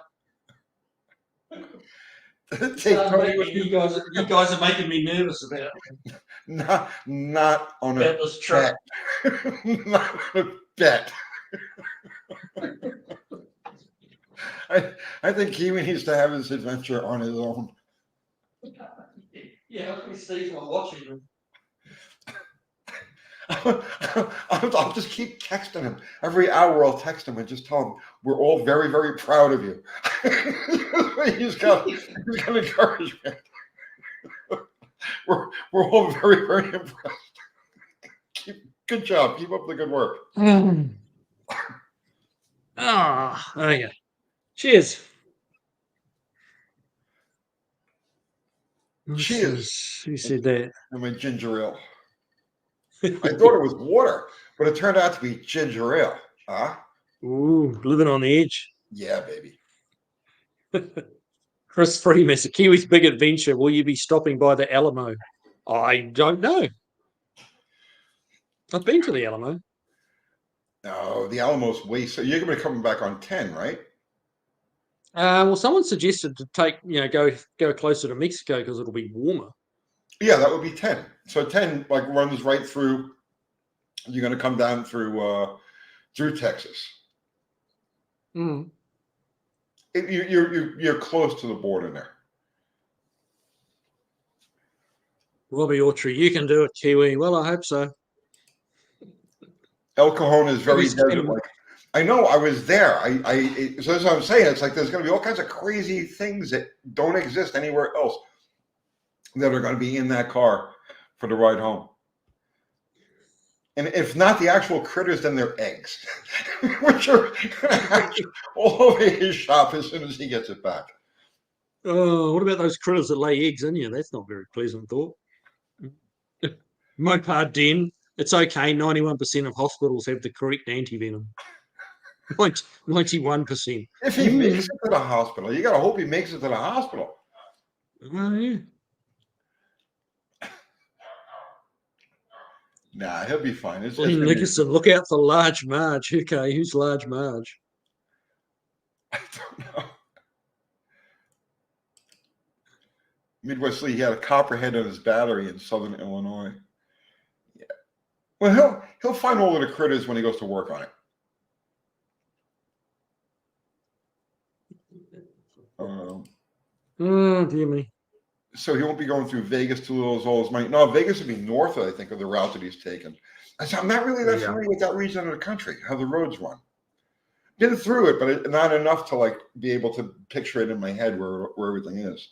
You guys are making me nervous about it. Not on about this trip. Not on a bet. I think Kiwi needs to have his adventure on his own. Yeah, I think Steve's not watching him. I'll just keep texting him. Every hour I'll text him and just tell him we're all very, very proud of you. he's got encouragement. We're all very, very impressed. Good job. Keep up the good work. Okay. Cheers. Cheers. Who said that? I'm a ginger ale. I thought it was water, but it turned out to be ginger ale. Ooh, living on the edge. Yeah, baby. Chris Freeman, a Kiwi's big adventure. Will you be stopping by the Alamo? I don't know. I've been to the Alamo. No, the Alamo's way. So you're going to be coming back on 10, right? Well, someone suggested to take, go closer to Mexico because it'll be warmer. Yeah, that would be 10. So 10 like runs right through. You're going to come down through Texas. Mm. You're close to the border there. Robbie Autry, you can do it, Kiwi. Well, I hope so. El Cajon is very desert. Like, I know, I was there. So that's what I'm saying. It's like there's going to be all kinds of crazy things that don't exist anywhere else that are going to be in that car for the ride home. And if not the actual critters, then they're eggs, which are all over his shop as soon as he gets it back. Oh, what about those critters that lay eggs in you? That's not a very pleasant thought. Mopar den. It's okay. 91% of hospitals have the correct antivenom. 91%. If he makes it to the hospital, you got to hope he makes it to the hospital. Oh, yeah. Nah, he'll be fine. Nickerson, look out for Large Marge. Okay, who's Large Marge? I don't know. Midwest Lee, he had a copperhead on his battery in Southern Illinois. Yeah. Well, he'll find all of the critters when he goes to work on it. Oh, dear me. So he won't be going through Vegas to lose all his money. No, Vegas would be north, I think, of the route that he's taken. I'm not really that familiar with that region of the country, how the roads run. Been through it, but not enough to like be able to picture it in my head where everything is.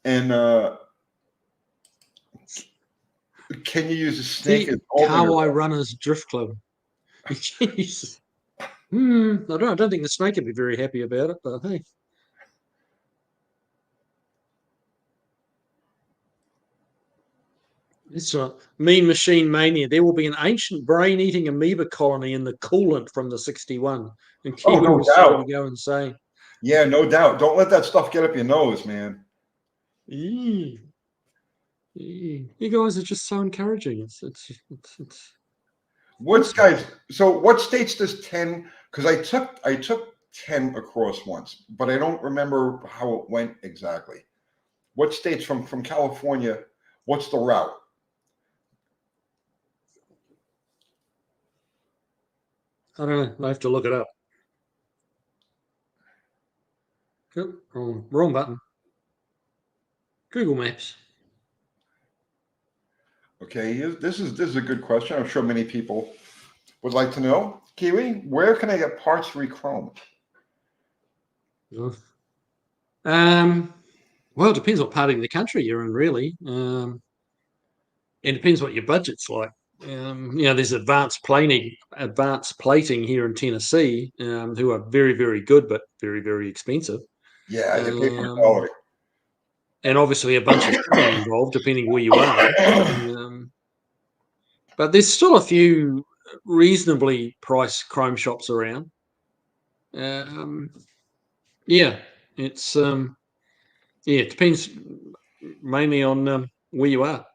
And can you use a snake as Kauai Runners Drift Club. Jeez. I don't think the snake would be very happy about it, but hey. It's a Mean Machine Mania. There will be an ancient brain-eating amoeba colony in the coolant from the 61. And Kiwi was starting to go insane. Yeah, no doubt. Don't let that stuff get up your nose, man. You guys are just so encouraging. It's What's guys? So what states does 10? Because I took 10 across once, but I don't remember how it went exactly. What states from California? What's the route? I don't know. I have to look it up. Oop, wrong button. Google Maps. Okay, this is a good question. I'm sure many people would like to know. Kiwi, where can I get parts rechromed? Well, it depends what part of the country you're in, really. It depends what your budget's like. There's advanced plating here in Tennessee, who are very, very good, but very, very expensive. Yeah, they pay for quality. And obviously a bunch of shipping involved, depending where you are. But there's still a few reasonably priced chrome shops around. It depends mainly on where you are.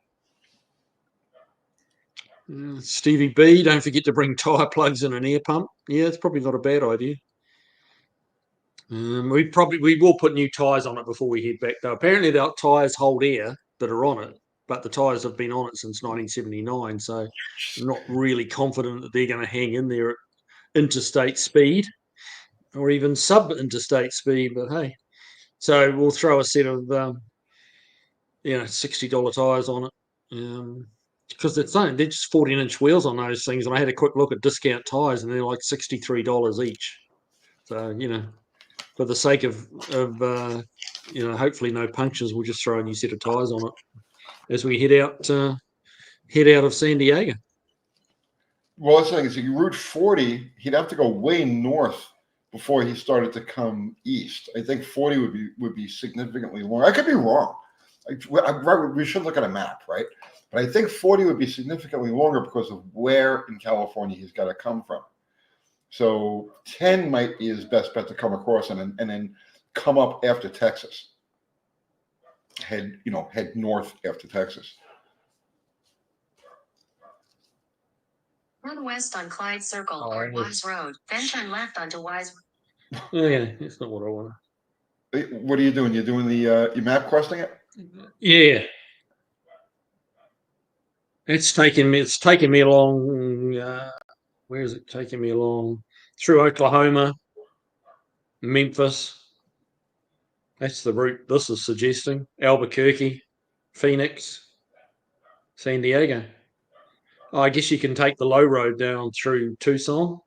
Stevie B, don't forget to bring tyre plugs and an air pump. Yeah, it's probably not a bad idea. We will put new tyres on it before we head back, though. Apparently, the tyres hold air that are on it, but the tyres have been on it since 1979, so I'm not really confident that they're going to hang in there at interstate speed or even sub-interstate speed. But hey, so we'll throw a set of $60 tyres on it. Because they're just 14-inch wheels on those things, and I had a quick look at discount tyres, and they're like $63 each. So for the sake of hopefully no punctures, we'll just throw a new set of tyres on it as we head out of San Diego. Well, that's the thing is, Route 40, he'd have to go way north before he started to come east. I think 40 would be significantly longer. I could be wrong. We should look at a map, right? But I think 40 would be significantly longer because of where in California he's got to come from. So 10 might be his best bet to come across and then come up after Texas. Head north after Texas. Run west on Clyde Circle or Wise Road, then turn left onto Wise. Yeah, that's not what I want. What are you doing? You're doing the you map questing it? Yeah. It's taking me along. Where is it taking me along? Through Oklahoma, Memphis. That's the route this is suggesting. Albuquerque, Phoenix, San Diego. I guess you can take the low road down through Tucson.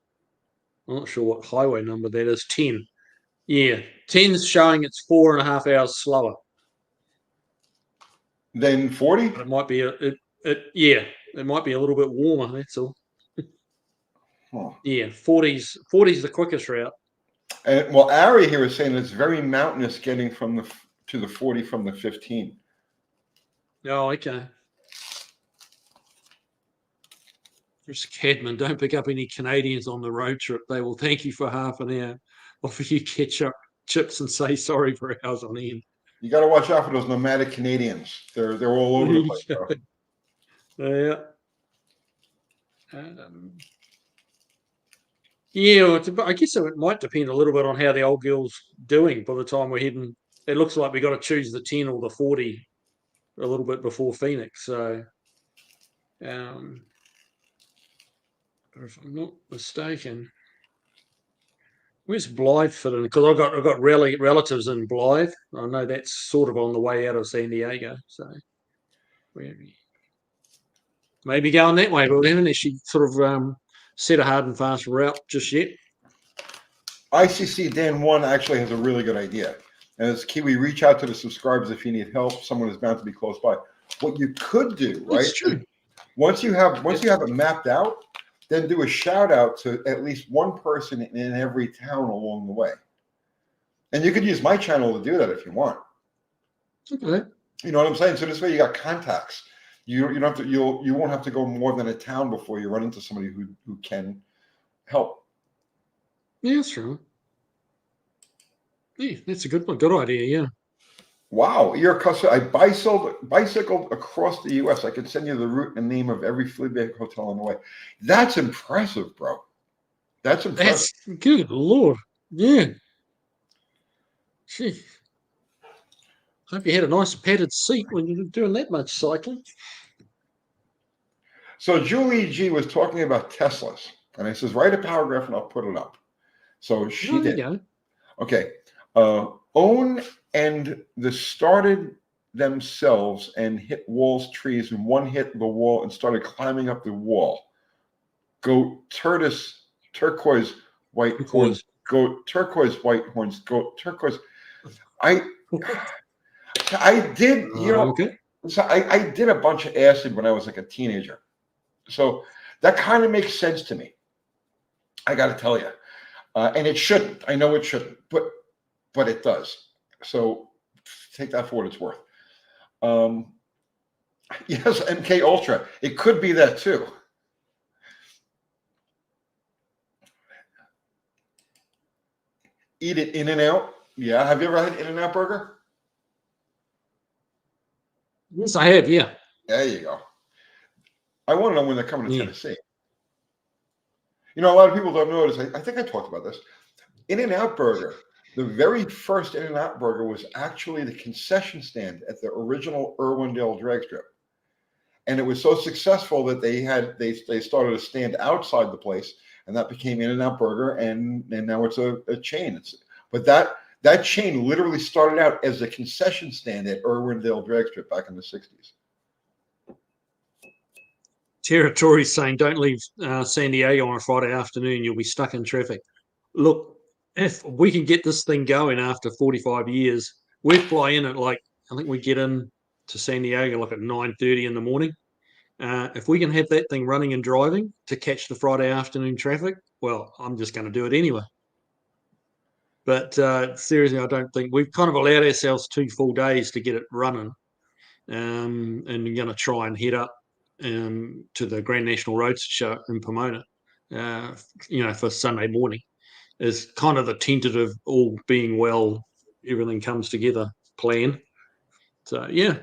I'm not sure what highway number that is. 10. Yeah, 10's showing it's 4.5 hours slower. Then 40? It might be it might be a little bit warmer. That's all. Huh. Yeah, 40's the quickest route. And well, Ari here is saying it's very mountainous getting to the 40 from the 15. Oh, okay. Chris Cadman, don't pick up any Canadians on the road trip. They will thank you for half an hour, offer you ketchup, chips, and say sorry for hours on end. You got to watch out for those nomadic Canadians. They're all over the place. Yeah. I guess it might depend a little bit on how the old girl's doing by the time we're heading. It looks like we got to choose the 10 or the 40 a little bit before Phoenix. So, if I'm not mistaken, where's Blythe fit in? Because I've got relatives in Blythe. I know that's sort of on the way out of San Diego. So, maybe going that way, but we haven't actually sort of set a hard and fast route just yet. ICC Dan 1 actually has a really good idea. And it's Kiwi, reach out to the subscribers if you need help. Someone is bound to be close by. What you could do, right? It's true. Once you have it mapped out, then do a shout out to at least one person in every town along the way. And you could use my channel to do that if you want. Okay. You know what I'm saying? So this way you got contacts. You don't have to you won't have to go more than a town before you run into somebody who can help. Yeah, that's true. Yeah, that's a good one. Good idea. Yeah. Wow, you're a customer. I bicycled across the U.S. I could send you the route and name of every Fleabag hotel on the way. That's impressive, bro. That's impressive. That's good, Lord. Yeah. Gee. Hope you had a nice padded seat when you were doing that much cycling. So Julie G was talking about Teslas, and I says, write a paragraph and I'll put it up. So she did. There you go. Okay. Own and the started themselves and hit walls, trees, and one hit the wall and started climbing up the wall. Go turquoise, white horns. Go turquoise, white horns. Go turquoise. I did, you know, Okay. so I did a bunch of acid when I was like a teenager. So that kind of makes sense to me. I got to tell you. And it shouldn't. I know it shouldn't, but it does. So take that for what it's worth. Yes, MK Ultra. It could be that too. Eat it In-N-Out. Yeah. Have you ever had In-N-Out burger? Yes, I have. Yeah. There you go. I want to know when they're coming to Yeah. Tennessee. You know, a lot of people don't know this. I think I talked about this. In-N-Out burger. The very first In-N-Out burger was actually the concession stand at the original Irwindale drag strip. And it was so successful that they started a stand outside the place, and that became In-N-Out burger, and now it's a chain. But that chain literally started out as a concession stand at Irwindale drag strip back in the 60s. Territory saying don't leave San Diego on a Friday afternoon, you'll be stuck in traffic. Look, if we can get this thing going after 45 years, we fly in at I think we get in to San Diego like at 9:30 in the morning. If we can have that thing running and driving to catch the Friday afternoon traffic, well, I'm just going to do it anyway. But seriously, I don't think we've kind of allowed ourselves 2 full days to get it running. And we're going to try and head up to the Grand National Roadster Show in Pomona, for Sunday morning. Is kind of the tentative, all being well, everything comes together plan. So yeah.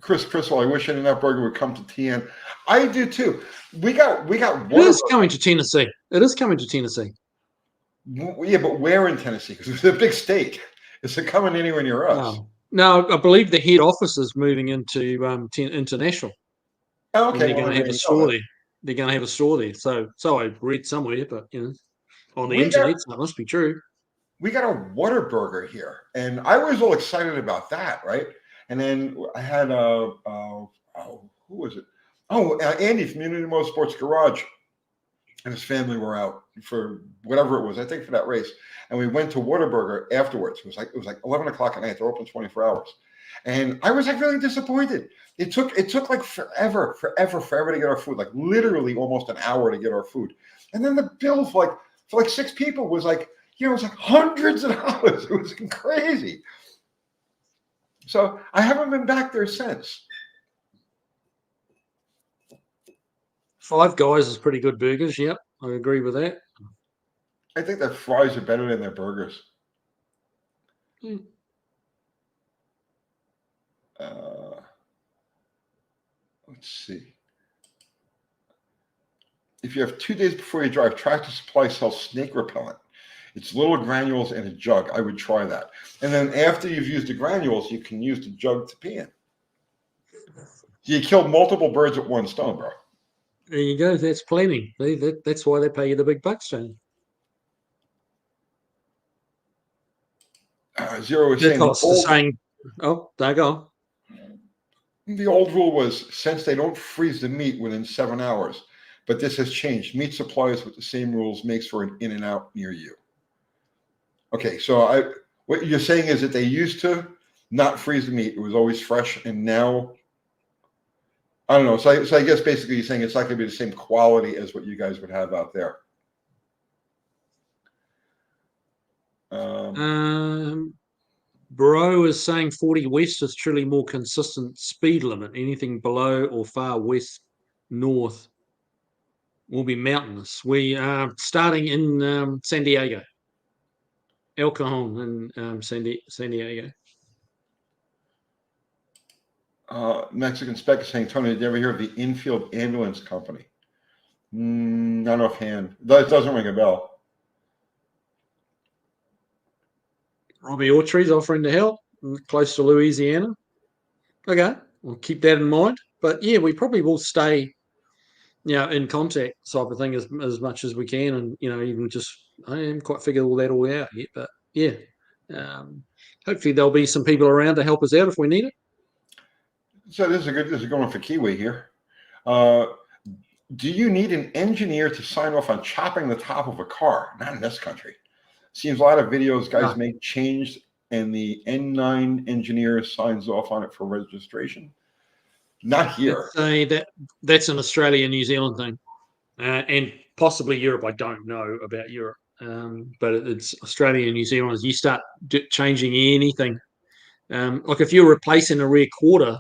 Chris Crystal, I wish In-N-Out burger would come to TN. I do too. We got It is coming to Tennessee. It is coming to Tennessee. Yeah, but where in Tennessee? Because it's a big state. Is it coming anywhere near us? No, I believe the head office is moving into international. Oh, okay, they're going to have a store there. They're going to have a store there. So I read somewhere, but on the internet, so it must be true. We got a Whataburger here, and I was all excited about that, right? And then I had who was it? Oh, Andy from Unity Motorsports Garage and his family were out for whatever it was, I think for that race. And we went to Whataburger afterwards. It was like 11 o'clock at night. They're open 24 hours. And I was like really disappointed. It took like forever to get our food, like literally almost an hour to get our food. And then the bill for 6 people was like, it was like hundreds of dollars. It was crazy. So I haven't been back there since. Five Guys is pretty good burgers. Yep, I agree with that. I think their fries are better than their burgers. Let's see. If you have 2 days before you drive, Tractor Supply sells snake repellent. It's little granules in a jug. I would try that. And then after you've used the granules, you can use the jug to pee in. You killed multiple birds with one stone, bro. There you go. That's planning. That's why they pay you the big bucks, Tony. Zero is That's saying what's the saying. Oh, there you go. the old rule was since they don't freeze the meat within 7 hours, but this has changed. Meat suppliers with the same rules makes for an in and out near you. Okay, so what you're saying is that they used to not freeze the meat; it was always fresh, and now I don't know. So I guess basically you're saying it's not going to be the same quality as what you guys would have out there. Bro is saying 40 west is truly more consistent speed limit. Anything below or far west, north will be mountainous. We are starting in San Diego, El Cajon in San Diego. Mexican Spec is saying, Tony, did you ever hear of the Infield Ambulance Company? Not offhand. That doesn't ring a bell. Robbie Autry's offering to help, close to Louisiana. Okay, we'll keep that in mind. But yeah, we probably will stay, in contact type of thing as much as we can, and even just I haven't quite figured all that out yet. But yeah, hopefully there'll be some people around to help us out if we need it. So this is a good one for Kiwi here. Do you need an engineer to sign off on chopping the top of a car? Not in this country. Seems a lot of videos guys make changed, and the N9 engineer signs off on it for registration. Not here. That's an Australia, New Zealand thing, and possibly Europe. I don't know about Europe, but it's Australia and New Zealand. As you start changing anything, like if you're replacing a rear quarter,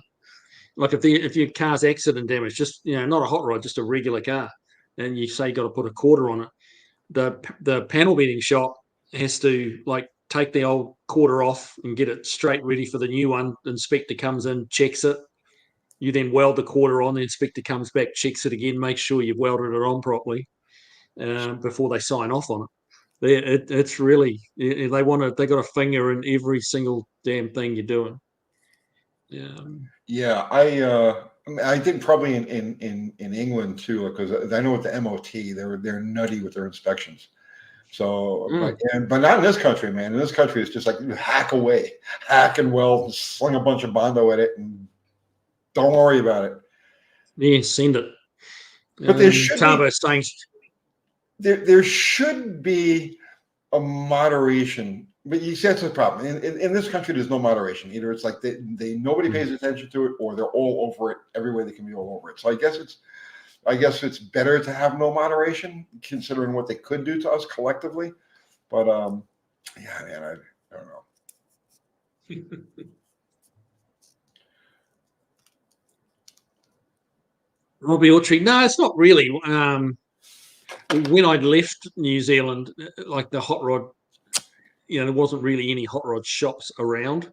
like if your car's accident damage, just not a hot rod, just a regular car, and you say you got to put a quarter on it, the panel beating shop has to take the old quarter off and get it straight ready for the new one. The inspector comes in, checks it. You then weld the quarter on. The inspector comes back, checks it again, makes sure you've welded it on properly before they sign off on it. It's really they got a finger in every single damn thing you're doing. Yeah, I think probably in England too, because I know with the MOT they're nutty with their inspections. So, but not in this country, man. In this country, it's just like you hack away, hack and weld, and sling a bunch of Bondo at it, and don't worry about it. Yeah, send it. But there should there should be a moderation. But you see, that's the problem. In this country, there's no moderation. Either it's like nobody pays attention to it, or they're all over it every way they can be all over it. So I guess it's better to have no moderation, considering what they could do to us collectively. But yeah, man, I don't know. Robbie Autry, no, it's not really. When I'd left New Zealand, like the hot rod, there wasn't really any hot rod shops around.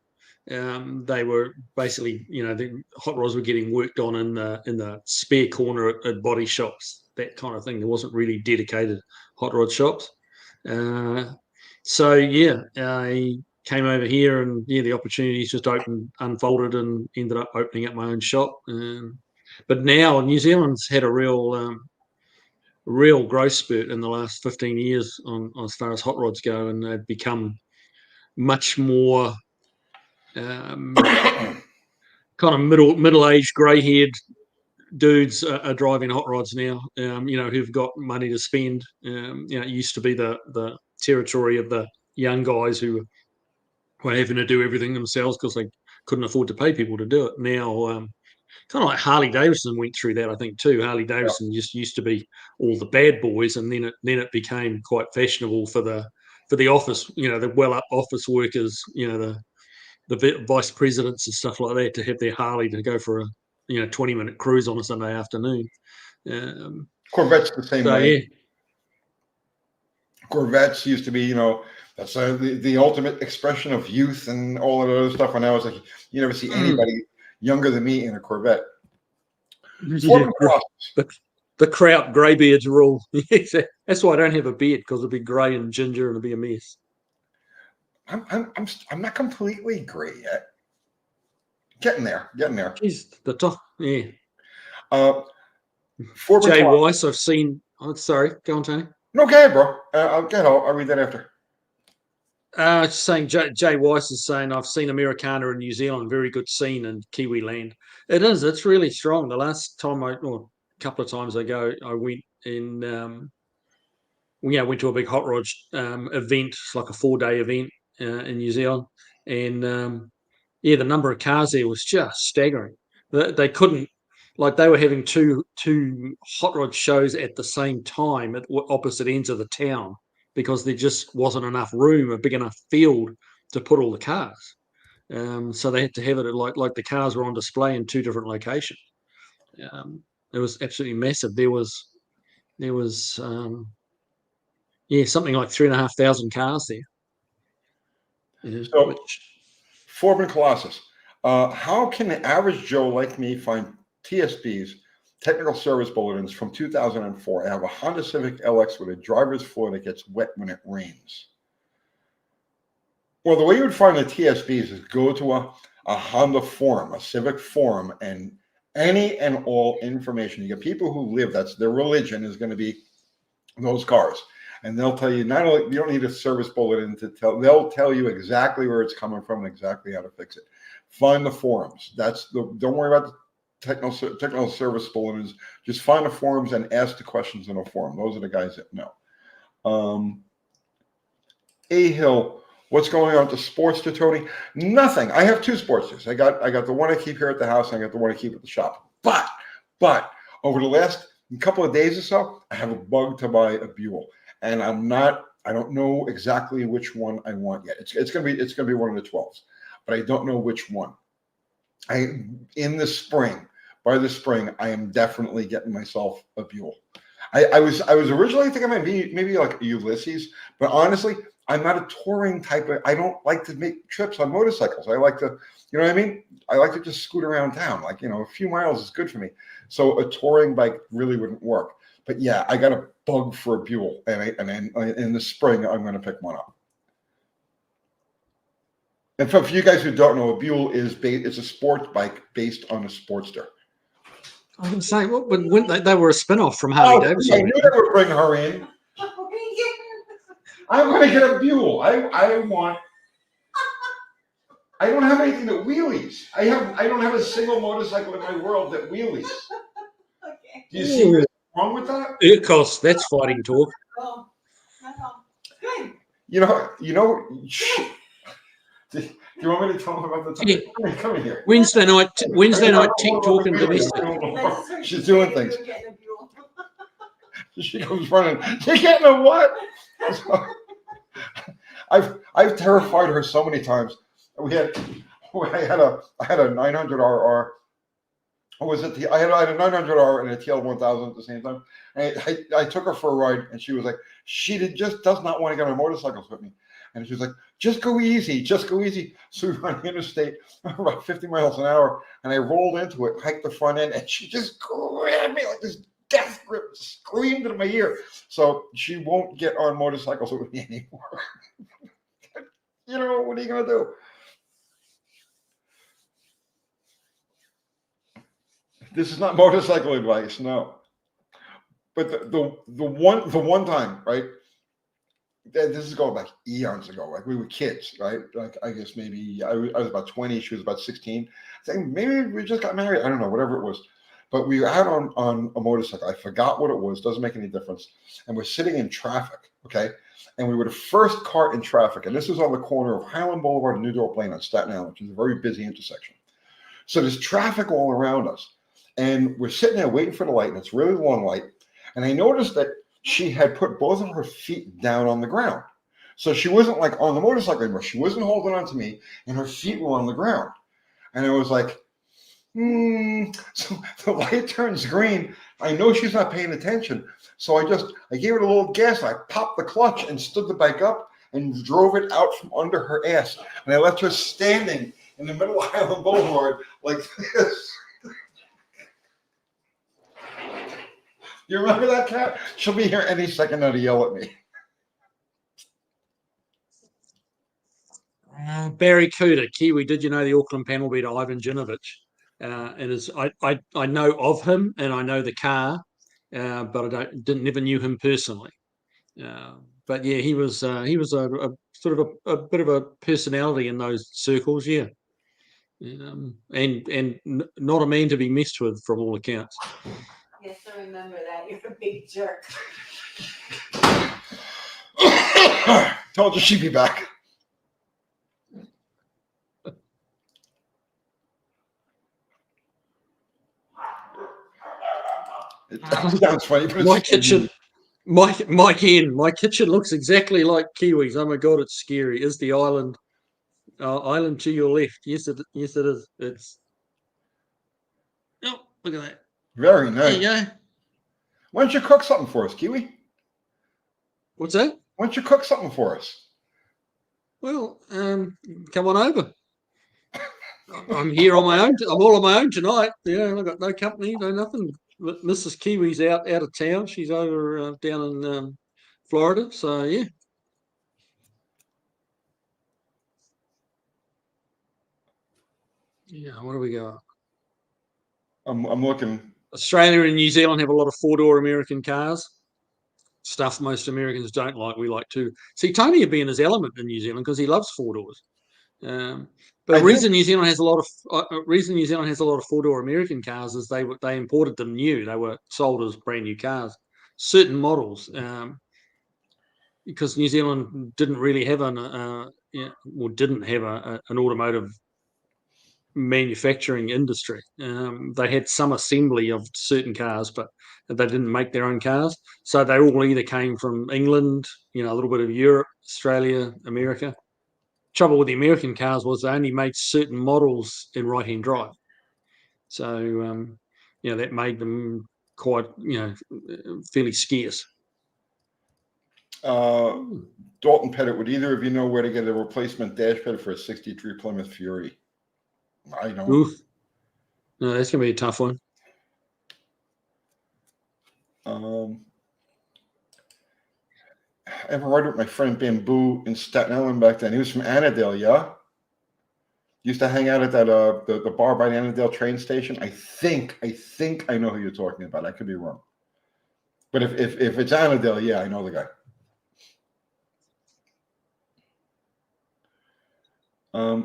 They were basically, the hot rods were getting worked on in the spare corner at body shops, that kind of thing. There wasn't really dedicated hot rod shops. So yeah, I came over here, and the opportunities just unfolded, and ended up opening up my own shop. But now New Zealand's had a real growth spurt in the last 15 years on as far as hot rods go, and they've become much more kind of middle-aged, grey-haired dudes are driving hot rods now. Who've got money to spend. It used to be the territory of the young guys who were having to do everything themselves because they couldn't afford to pay people to do it. Now, kind of like Harley Davidson went through that, I think, too. Harley Davidson just used to be all the bad boys, and then it became quite fashionable for the office, the well-up office workers, the vice presidents and stuff like that, to have their Harley to go for a 20-minute cruise on a Sunday afternoon. Corvette's the same way. Yeah. Corvettes used to be, that's the ultimate expression of youth and all of that other stuff. And now it's like you never see anybody younger than me in a Corvette. Yeah, the Kraut greybeards rule. That's why I don't have a beard, because it'll be grey and ginger and it'll be a mess. I'm not completely gray yet. Getting there. Jeez, the top, yeah. Forbin Jay Clark. Weiss, I've seen. Oh, sorry, go on, Tony. Okay, bro. I'll read that after. Just saying, Jay Weiss is saying, I've seen Americana in New Zealand, very good scene in Kiwi land. It is, it's really strong. The last time or a couple of times I went in, went to a big hot rod event. It's like a 4-day event in New Zealand. And the number of cars there was just staggering. They couldn't, like, they were having two hot rod shows at the same time at opposite ends of the town, because there just wasn't enough room, a big enough field to put all the cars. So they had to have it like the cars were on display in 2 different locations. It was absolutely massive. There was something like 3,500 cars there. So, Forbin Colossus, how can the average Joe like me find TSBs, technical service bulletins, from 2004? I have a Honda Civic LX with a driver's floor that gets wet when it rains. Well, the way you would find the TSBs is go to a Honda forum, a Civic forum, and any and all information. You get people who live, that's their religion, is going to be those cars. And they'll tell you, not only, you don't need a service bulletin to tell, they'll tell you exactly where it's coming from and exactly how to fix it. Find the forums. Don't worry about the technical service bulletins. Just find the forums and ask the questions in a forum. Those are the guys that know. A Hill, what's going on with the Sportster, Tony? Nothing. I have 2 Sportsters. I got the one I keep here at the house, and I got the one I keep at the shop. But over the last couple of days or so, I have a bug to buy a Buell. And I don't know exactly which one I want yet. It's gonna be one of the 12s, but I don't know which one. By the spring, I am definitely getting myself a Buell. I was originally thinking maybe like a Ulysses, but honestly, I'm not a touring type of. I don't like to make trips on motorcycles. I like to, you know what I mean? I like to just scoot around town. Like, a few miles is good for me. So a touring bike really wouldn't work. But yeah, I got a bug for a Buell, and in the spring I'm going to pick one up. And for you guys who don't know, a Buell it's a sports bike based on a Sportster. I can say, well, but they were a spin-off from Harley Davidson. I knew they would bring her in. I'm going to get a Buell. I don't have anything that wheelies. I don't have a single motorcycle in my world that wheelies. Okay. Do you see what's wrong with that? Of course, that's fighting talk. Oh, good. Do you want me to tell them about the time? Yeah. Come in here. Wednesday night tech talk and domestic. She's doing things. She comes running. You're getting a what? I've terrified her so many times. I had a 900RR. Or was it I had a 900R and a TL1000 at the same time. And I took her for a ride, and she was like, just does not want to get on motorcycles with me. And she was like, just go easy. So we were on the interstate about 50 miles an hour, and I rolled into it, hiked the front end, and she just grabbed me like this death grip, screamed into my ear. So she won't get on motorcycles with me anymore. What are you going to do? This is not motorcycle advice, no. But the one time, right? This is going back eons ago. Like, we were kids, right? Like, I guess maybe I was about 20, she was about 16. I think maybe we just got married. I don't know, whatever it was. But we were out on a motorcycle. I forgot what it was. Doesn't make any difference. And we're sitting in traffic, okay? And we were the first car in traffic. And this was on the corner of Highland Boulevard and New Dorp Lane on Staten Island, which is a very busy intersection. So there's traffic all around us. And we're sitting there waiting for the light, and it's a really long light. And I noticed that she had put both of her feet down on the ground. So she wasn't like on the motorcycle anymore. She wasn't holding on to me, and her feet were on the ground. And I was like, So the light turns green. I know she's not paying attention. So I gave it a little gas. I popped the clutch and stood the bike up and drove it out from under her ass. And I left her standing in the middle of Highland Boulevard like this. You remember that cat? She'll be here any second now to yell at me. Barracuda, Kiwi. Did you know the Auckland panel beat Ivan Jinovich? And I know of him and I know the car, but I never knew him personally. But yeah, he was a sort of a bit of a personality in those circles. Yeah, and not a man to be messed with from all accounts. Yes, I remember that. You're a big jerk. Told you she'd be back. It sounds funny, but My kitchen, my kitchen looks exactly like Kiwi's. Oh my god, it's scary. Is the island to your left? Yes, it is. It's oh, look at that. very There nice. you go. Why don't you cook something for us, Kiwi? What's that? Why don't you cook something for us? Well, come on over. I'm here on my own. I'm all on my own tonight. I've got no company, no nothing. Mrs. Kiwi's out of town. She's over down in Florida. So yeah. Yeah. What do we got? I'm looking. Australia and New Zealand have a lot of four-door American cars. Stuff most Americans don't like. We like to see Tony would be in his element in New Zealand because he loves four doors. But the reason New Zealand has a lot of four-door American cars is they imported them new. They were sold as brand new cars, certain models, because New Zealand didn't really have an automotive manufacturing industry. They had some assembly of certain cars, but they didn't make their own cars. So they all either came from England, a little bit of Europe, Australia, America. Trouble with the American cars was they only made certain models in right-hand drive. So, that made them quite, fairly scarce. Dalton Pettit, would either of you know where to get a replacement dash pad for a 63 Plymouth Fury? I don't. Oof. No, that's going to be a tough one. I ever rode with my friend Bamboo in Staten Island back then. He was from Annandale, yeah? Used to hang out at that the bar by the Annandale train station. I think I know who you're talking about. I could be wrong. But if it's Annandale, yeah, I know the guy. I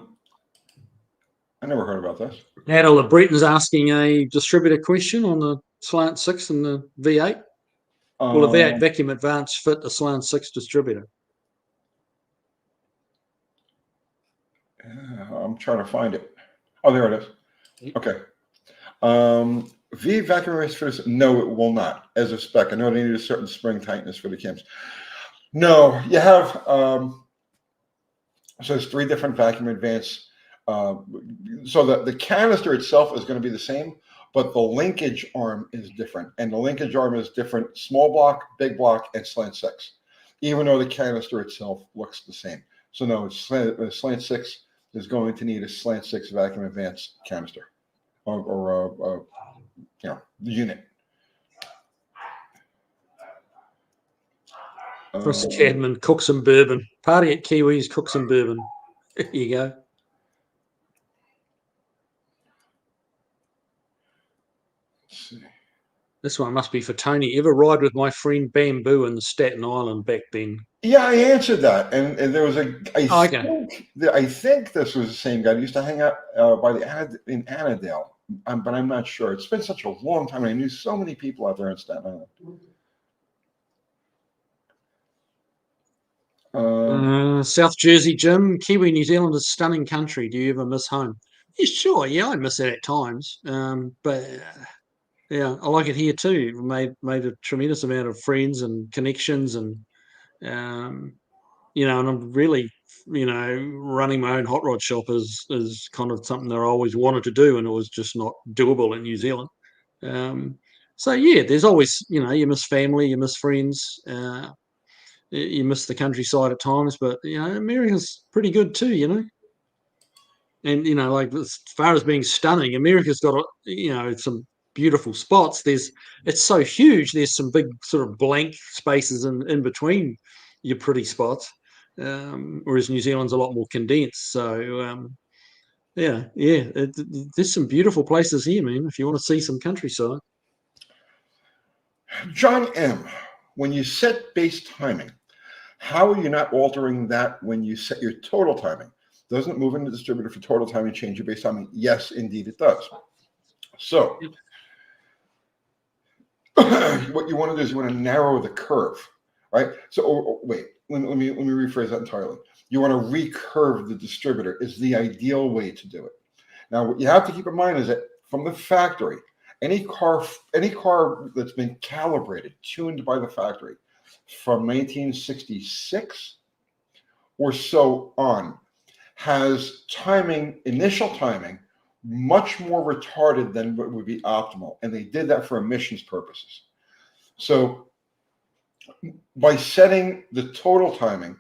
never heard about this. Adela Bretton's asking a distributor question on the Slant 6 and the V8. Will the V8 Vacuum Advance fit a Slant 6 distributor? I'm trying to find it. Oh, there it is. Okay. V vacuum race fitters, no, it will not. As a spec, I know they need a certain spring tightness for the cams. No, you have so there's 3 different vacuum advance. So the canister itself is going to be the same, but the linkage arm is different, and the linkage arm is different: small block, big block, and slant 6. Even though the canister itself looks the same. So no, slant 6 is going to need a slant 6 vacuum advance canister or unit. Chris Cadman, cook some bourbon. Party at Kiwis, cook some bourbon. There you go. Let's see. This one must be for Tony. Ever ride with my friend Bamboo in the Staten Island back then? Yeah, I answered that, and there was I think this was the same guy who used to hang out in Annandale, but I'm not sure. It's been such a long time, and I knew so many people out there in Staten Island. South Jersey Jim, Kiwi, New Zealand is a stunning country. Do you ever miss home? Yeah, sure. Yeah, I miss it at times. But yeah, I like it here too. Made a tremendous amount of friends and connections, and and I'm really, running my own hot rod shop is kind of something that I always wanted to do, and it was just not doable in New Zealand. So yeah, there's always, you miss family, you miss friends. You miss the countryside at times, but America's pretty good too, And like as far as being stunning, America's got some beautiful spots. It's so huge. There's some big sort of blank spaces in between your pretty spots, whereas New Zealand's a lot more condensed. So there's some beautiful places here, man. If you want to see some countryside. John M., when you set base timing, how are you not altering that when you set your total timing? Doesn't it move in the distributor for total timing change your base timing? Yes, indeed it does. So what you want to do is you want to narrow the curve, right? So wait, let me rephrase that entirely. You want to recurve the distributor is the ideal way to do it. Now, what you have to keep in mind is that from the factory, any car that's been calibrated, tuned by the factory from 1966 or so on, has initial timing, much more retarded than what would be optimal. And they did that for emissions purposes. So by setting the total timing,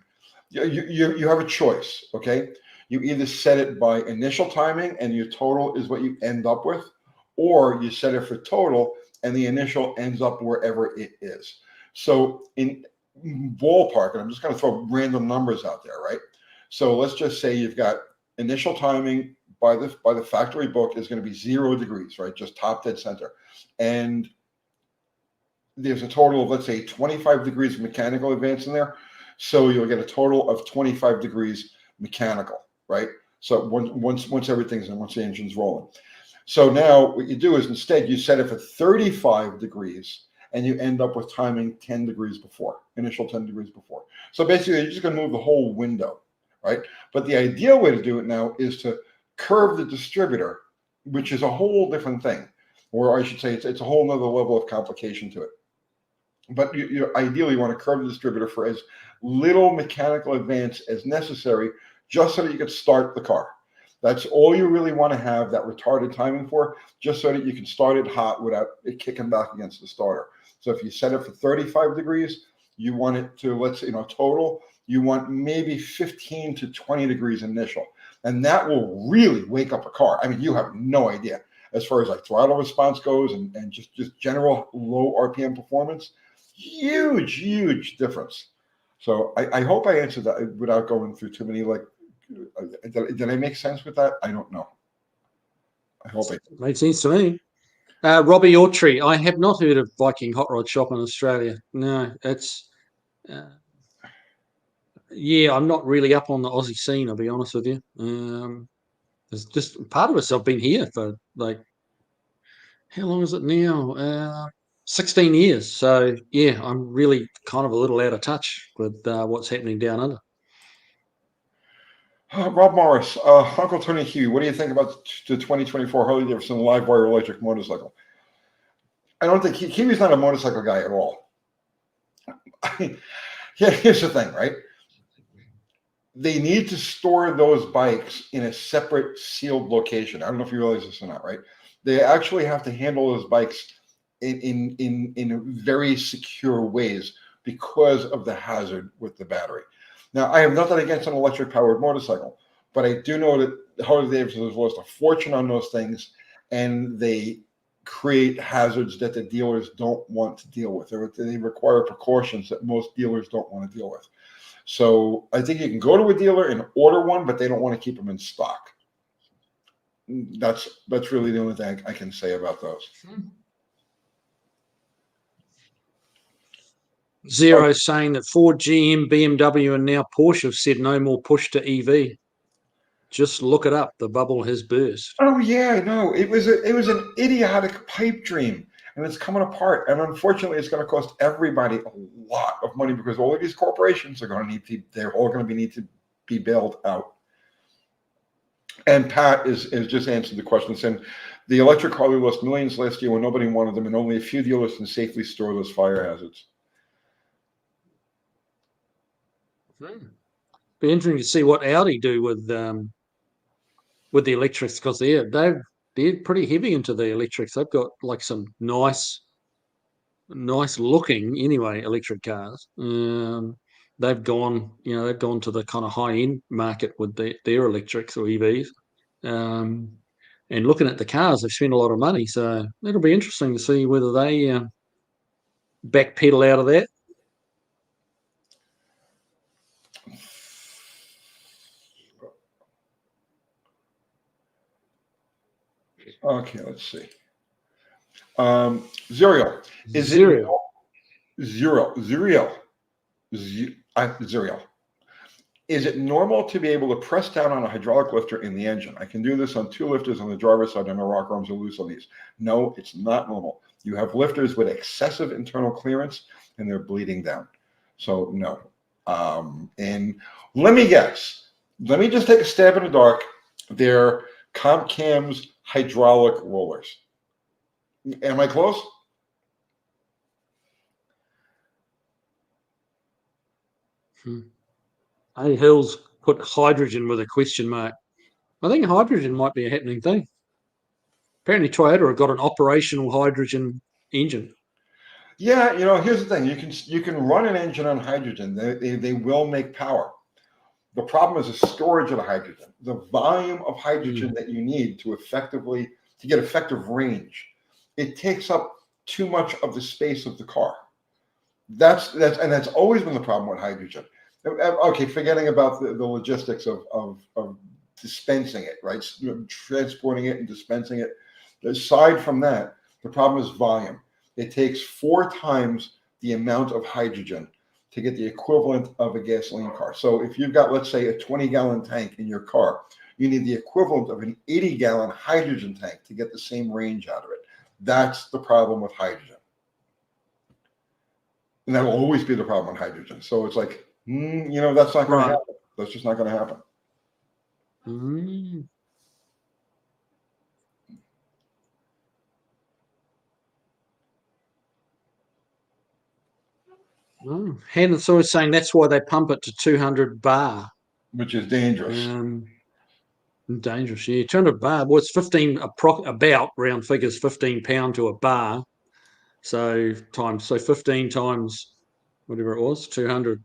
you have a choice, okay? You either set it by initial timing and your total is what you end up with, or you set it for total and the initial ends up wherever it is. So in ballpark, and I'm just going to throw random numbers out there, right? So let's just say you've got initial timing by the factory book is going to be 0 degrees, right? Just top dead center. And there's a total of, let's say, 25 degrees of mechanical advance in there. So you'll get a total of 25 degrees mechanical, right? So once everything's in, once the engine's rolling. So now what you do is instead you set it for 35 degrees and you end up with timing 10 degrees before, initial 10 degrees before. So basically you're just going to move the whole window, right? But the ideal way to do it now is to curve the distributor, which is a whole different thing, or I should say it's a whole nother level of complication to it. But you ideally want to curve the distributor for as little mechanical advance as necessary, just so that you can start the car. That's all you really want to have that retarded timing for, just so that you can start it hot without it kicking back against the starter. So if you set it for 35 degrees, you want it to, let's say, total, you want maybe 15 to 20 degrees initial. And that will really wake up a car. I mean, you have no idea as far as like throttle response goes and just general low RPM performance. Huge difference. So I hope I answered that without going through too many, like, did I make sense with that? I don't know. I hope I did. Made sense to me. Robbie Autry, I have not heard of Viking Hot Rod Shop in Australia. No, it's I'm not really up on the Aussie scene, I'll be honest with you. It's just part of us. I've been here for like, how long is it now? 16 years. So yeah, I'm really kind of a little out of touch with what's happening down under. Rob Morris, Uncle Tony Hugh, what do you think about the 2024 Harley Davidson live wire electric motorcycle? I don't think Hugh's not a motorcycle guy at all. Here's the thing, right? They need to store those bikes in a separate sealed location. I don't know if you realize this or not, right? They actually have to handle those bikes in very secure ways because of the hazard with the battery. Now, I have nothing against an electric-powered motorcycle, but I do know that Harley Davidson has lost a fortune on those things, and they create hazards that the dealers don't want to deal with. They require precautions that most dealers don't want to deal with. So I think you can go to a dealer and order one, but they don't want to keep them in stock. That's really the only thing I can say about those. Zero saying that Ford, GM, BMW, and now Porsche have said no more push to EV. Just look it up. The bubble has burst. Oh yeah, no, it was an idiotic pipe dream, and it's coming apart. And unfortunately, it's going to cost everybody a lot of money because all of these corporations are going to need to be bailed out. And Pat is just answered the question saying the electric Harley lost millions last year when nobody wanted them, and only a few dealers can safely store those fire hazards. Be interesting to see what Audi do with the electrics, because they're pretty heavy into the electrics. They've got like some nice looking electric cars. They've gone to the kind of high end market with their electrics or EVs. And looking at the cars, they've spent a lot of money. So it'll be interesting to see whether they backpedal out of that. Okay, let's see. Zerial. Is Zero. it Zerial? Is it normal to be able to press down on a hydraulic lifter in the engine? I can do this on 2 lifters on the driver's side and my rocker arms are loose on these. No, it's not normal. You have lifters with excessive internal clearance and they're bleeding down. So no. And let me guess. Let me just take a stab in the dark. They're comp cams hydraulic rollers. Am I close? Hey, Hills put hydrogen with a question mark. I think hydrogen might be a happening thing. Apparently Toyota have got an operational hydrogen engine. Yeah, here's the thing. You can run an engine on hydrogen. They will make power. The problem is the storage of the hydrogen, the volume of hydrogen that you need to get effective range. It takes up too much of the space of the car. That's always been the problem with hydrogen. Okay, forgetting about the logistics of dispensing it, right? Transporting it and dispensing it. Aside from that, the problem is volume. It takes 4 times the amount of hydrogen to get the equivalent of a gasoline car. So if you've got, let's say, a 20-gallon tank in your car, you need the equivalent of an 80-gallon hydrogen tank to get the same range out of it. That's the problem with hydrogen. And that will always be the problem with hydrogen. So it's like, that's not going to happen. That's just not going to happen. Hannah's always saying that's why they pump it to 200 bar. Which is dangerous. Dangerous, yeah. 200 bar. Well, it's 15, about round figures, 15 pound to a bar. So 15 times whatever it was, 200.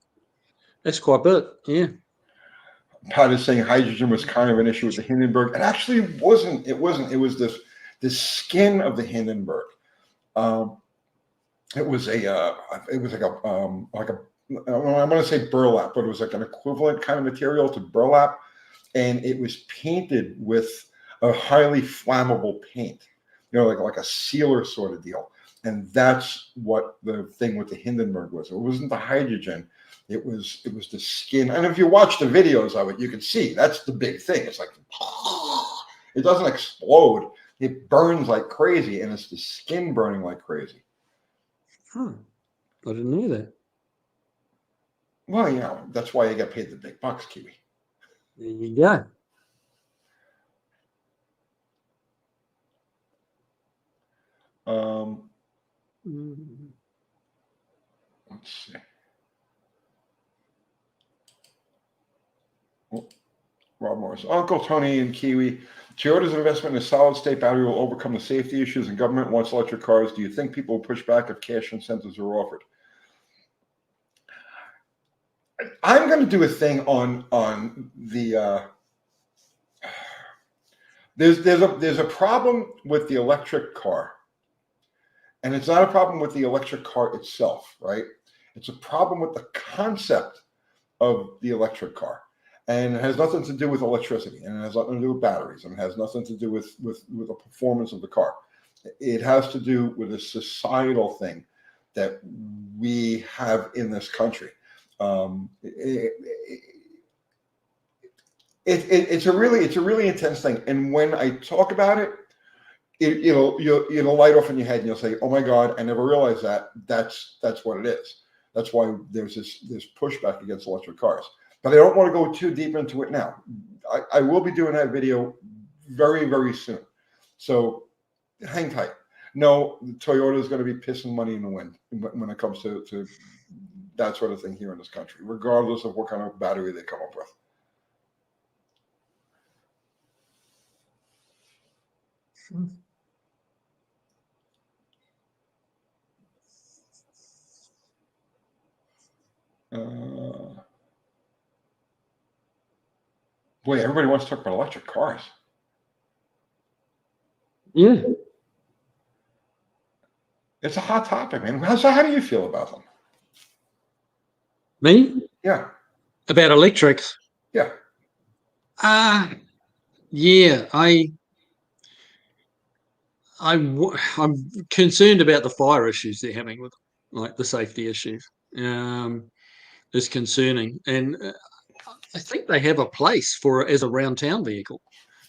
That's quite a bit, yeah. Pat is saying hydrogen was kind of an issue with the Hindenburg. It actually wasn't. It wasn't. It was the skin of the Hindenburg. It was like a I'm going to say burlap, but it was like an equivalent kind of material to burlap, and it was painted with a highly flammable paint, like a sealer sort of deal. And that's what the thing with the Hindenburg was. It wasn't the hydrogen. It was the skin. And if you watch the videos of it, you can see that's the big thing. It's like, it doesn't explode. It burns like crazy, and it's the skin burning like crazy. I didn't know that. Well, that's why you get paid the big bucks, Kiwi. There you go. Let's see. Rob Morris, Uncle Tony and Kiwi. Toyota's investment in a solid-state battery will overcome the safety issues, and government wants electric cars. Do you think people will push back if cash incentives are offered? I'm going to do a thing on the. There's a problem with the electric car, and it's not a problem with the electric car itself, right? It's a problem with the concept of the electric car. And it has nothing to do with electricity, and it has nothing to do with batteries, and it has nothing to do with the performance of the car. It has to do with a societal thing that we have in this country. It's a really intense thing, and when I talk about it, you'll light off in your head, and you'll say, "Oh my God, I never realized that." That's what it is. That's why there's this pushback against electric cars. But I don't want to go too deep into it now. I will be doing that video very, very soon. So hang tight. No, Toyota is going to be pissing money in the wind when it comes to that sort of thing here in this country, regardless of what kind of battery they come up with. Boy, everybody wants to talk about electric cars. Yeah. It's a hot topic, man. So how do you feel about them? Me? Yeah. About electrics? Yeah. Yeah, I'm concerned about the fire issues they're having with, like, the safety issues. Is concerning, and I think they have a place for it as a round town vehicle.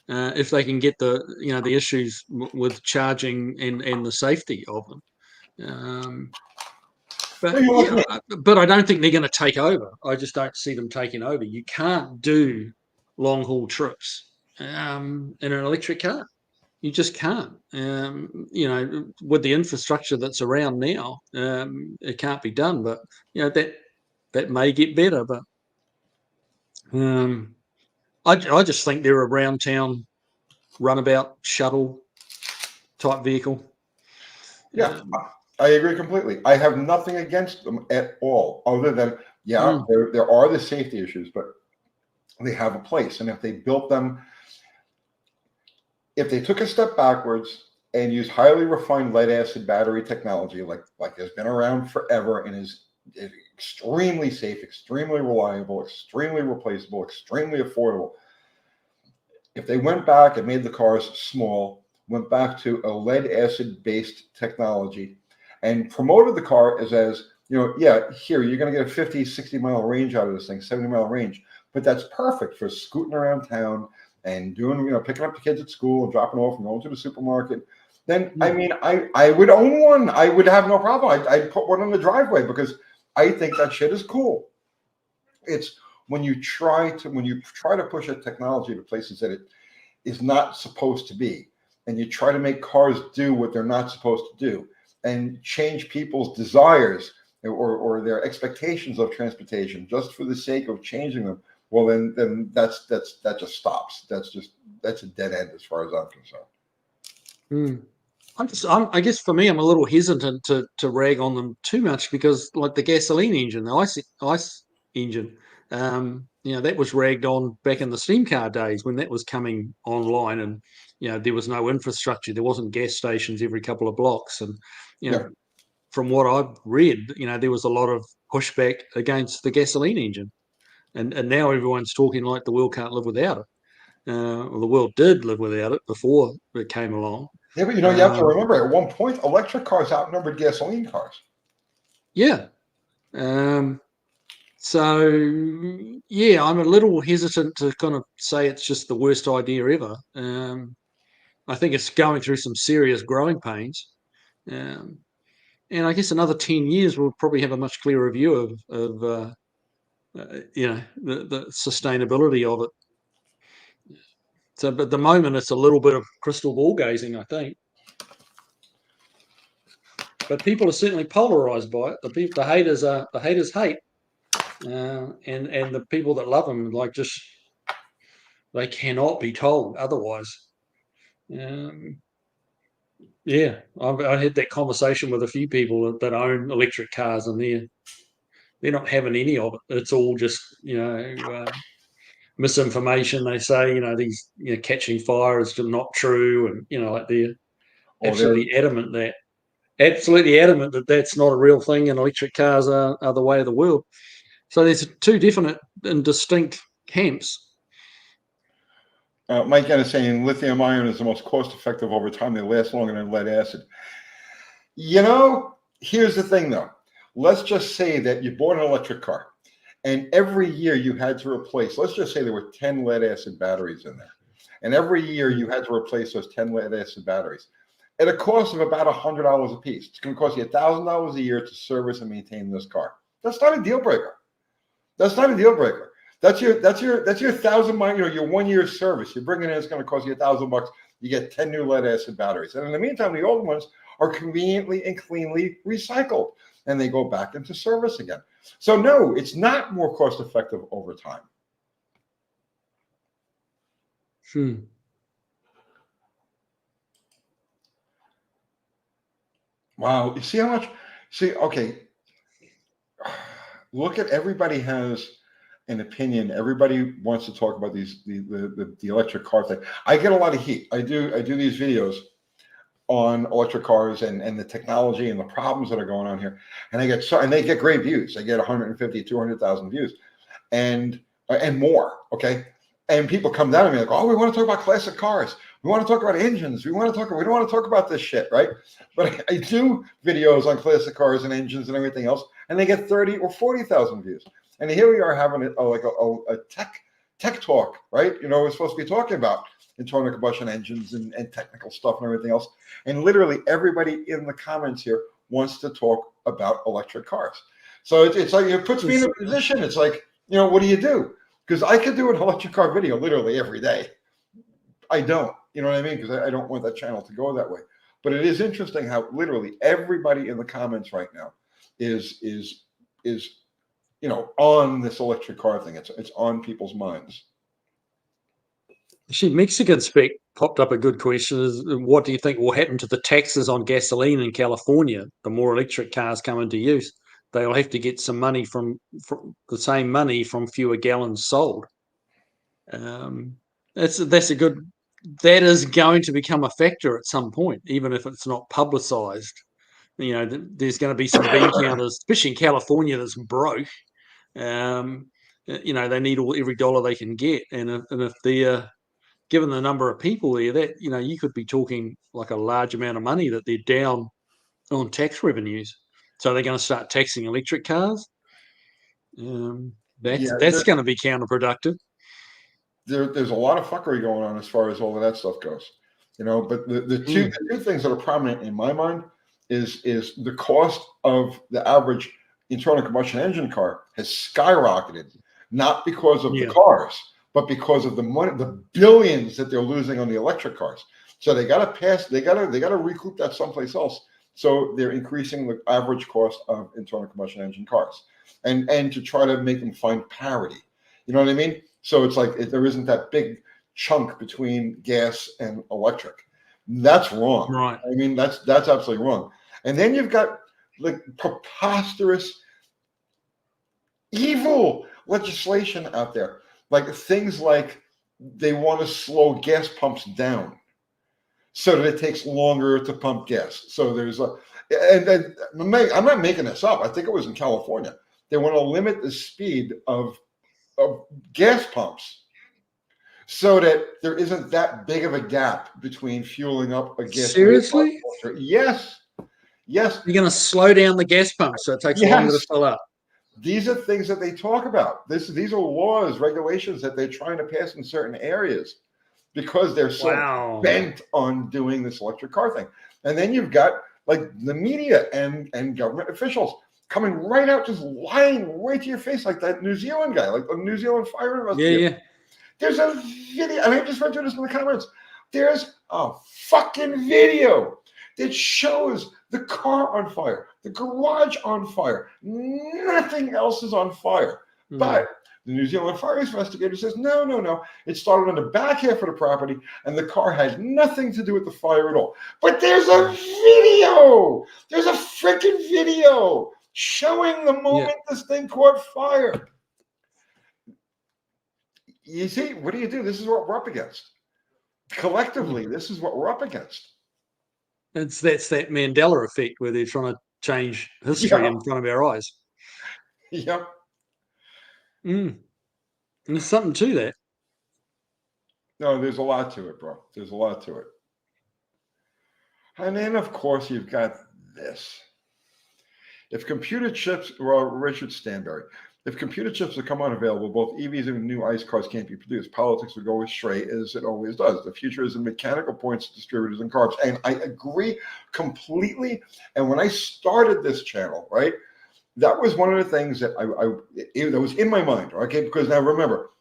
If they can get the issues with charging and the safety of them. But yeah, but I don't think they're going to take over. I just don't see them taking over. You can't do long haul trips in an electric car. You just can't. With the infrastructure that's around now, it can't be done. But that may get better. But I just think they're a round town runabout shuttle type vehicle. Yeah, I agree completely. I have nothing against them at all, other than there are the safety issues, but they have a place. And if they built them, if they took a step backwards and used highly refined lead acid battery technology, like has been around forever and is extremely safe, extremely reliable, extremely replaceable, extremely affordable. If they went back and made the cars small, went back to a lead acid based technology and promoted the car as here, you're going to get a 50, 60 mile range out of this thing, 70-mile range. But that's perfect for scooting around town and doing, picking up the kids at school and dropping off and going to the supermarket. Then, I mean, I would own one. I would have no problem. I'd put one in the driveway because I think that shit is cool. It's when you try to push a technology to places that it is not supposed to be, and you try to make cars do what they're not supposed to do, and change people's desires or their expectations of transportation just for the sake of changing them. Well, then that just stops. That's a dead end as far as I'm concerned. I guess for me, I'm a little hesitant to rag on them too much because, like, the gasoline engine, the ice engine, that was ragged on back in the steam car days when that was coming online, and there was no infrastructure, there wasn't gas stations every couple of blocks, and from what I've read, there was a lot of pushback against the gasoline engine, and now everyone's talking like the world can't live without it. Well, the world did live without it before it came along. Yeah, but you have to remember, at one point, electric cars outnumbered gasoline cars. Yeah. So, yeah, I'm a little hesitant to kind of say it's just the worst idea ever. I think it's going through some serious growing pains. And I guess another 10 years, we'll probably have a much clearer view of the sustainability of it. So, but at the moment, it's a little bit of crystal ball gazing, I think. But people are certainly polarized by it. The haters hate, and the people that love them, like, just, they cannot be told otherwise. I had that conversation with a few people that own electric cars, and they're not having any of it. It's all just misinformation. They say these catching fire is not true, and like they're absolutely adamant that that's not a real thing, and electric cars are the way of the world. So there's two different and distinct camps. Mike Ann is saying lithium ion is the most cost effective over time. They last longer than lead acid. Here's the thing, though. Let's just say that you bought an electric car, and every year you had to replace, let's just say there were 10 lead acid batteries in there. And every year you had to replace those 10 lead acid batteries at a cost of about $100 a piece. It's going to cost you $1,000 a year to service and maintain this car. That's not a deal breaker. That's not a deal breaker. That's your 1,000 mile, your 1 year service. You bring it in, it's going to cost you $1,000. You get 10 new lead acid batteries. And in the meantime, the old ones are conveniently and cleanly recycled, and they go back into service again. So no, it's not more cost effective over time. Wow. You see how much? Okay. Look at, everybody has an opinion. Everybody wants to talk about the electric car thing. I get a lot of heat. I do these videos, on electric cars and the technology and the problems that are going on here. And they get great views. They get 150, 200,000 views and more. Okay. And people come down to me like, oh, we want to talk about classic cars. We want to talk about engines. We don't want to talk about this shit, right? But I do videos on classic cars and engines and everything else, and they get 30 or 40,000 views. And here we are having a tech talk, right? You know, we're supposed to be talking about internal combustion engines and technical stuff and everything else. And literally everybody in the comments here wants to talk about electric cars. So it's like, it puts me in a position. It's like, you know, what do you do? Because I could do an electric car video literally every day. I don't, you know what I mean? Because I don't want that channel to go that way. But it is interesting how literally everybody in the comments right now is you know, on this electric car thing. It's on people's minds. Actually, Mexican Spec popped up a good question. Is what do you think will happen to the taxes on gasoline in California? The more electric cars come into use, they'll have to get some money from the same money from fewer gallons sold. That's a good. That is going to become a factor at some point, even if it's not publicized. You know, there's going to be some bean counters, especially in California, that's broke. You know, they need every dollar they can get, and if they're given the number of people there, that, you know, you could be talking like a large amount of money that they're down on tax revenues. So they're going to start taxing electric cars. That's going to be counterproductive. There's a lot of fuckery going on as far as all of that stuff goes, you know. But the two things that are prominent in my mind is the cost of the average internal combustion engine car has skyrocketed, not because of the cars, but because of the money, the billions that they're losing on the electric cars. So they got to recoup that someplace else. So they're increasing the average cost of internal combustion engine cars, and to try to make them find parity. You know what I mean? So it's like there isn't that big chunk between gas and electric. That's wrong. Right. I mean, that's absolutely wrong. And then you've got like preposterous, evil legislation out there. Like things like they want to slow gas pumps down so that it takes longer to pump gas. So there's and then I'm not making this up. I think it was in California. They want to limit the speed of gas pumps so that there isn't that big of a gap between fueling up a gas. Seriously? Yes. You're going to slow down the gas pump so it takes longer to fill up. These are things that they talk about. These are laws, regulations that they're trying to pass in certain areas because they're so bent on doing this electric car thing. And then you've got like the media and government officials coming right out, just lying right to your face, like that New Zealand guy, like the New Zealand fire investigator. Yeah. There's a video, and I just went through this in the comments. There's a fucking video that shows the car on fire, the garage on fire. Nothing else is on fire. But the New Zealand fire investigator says, no. It started on the back half of the property, and the car had nothing to do with the fire at all. But there's a video. There's a freaking video showing the moment this thing caught fire. You see, what do you do? This is what we're up against. Collectively, this is what we're up against. That's that Mandela effect where they're trying to change history in front of our eyes. Yep. There's something to that. No, there's a lot to it, bro. There's a lot to it. And then, of course, you've got this. If computer chips, well, Richard Stanberry, if computer chips become unavailable, both EVs and new ICE cars can't be produced. Politics will go astray as it always does. The future is in mechanical points, distributors, and carbs. And I agree completely. And when I started this channel, right, that was one of the things that that was in my mind. Okay, because now remember,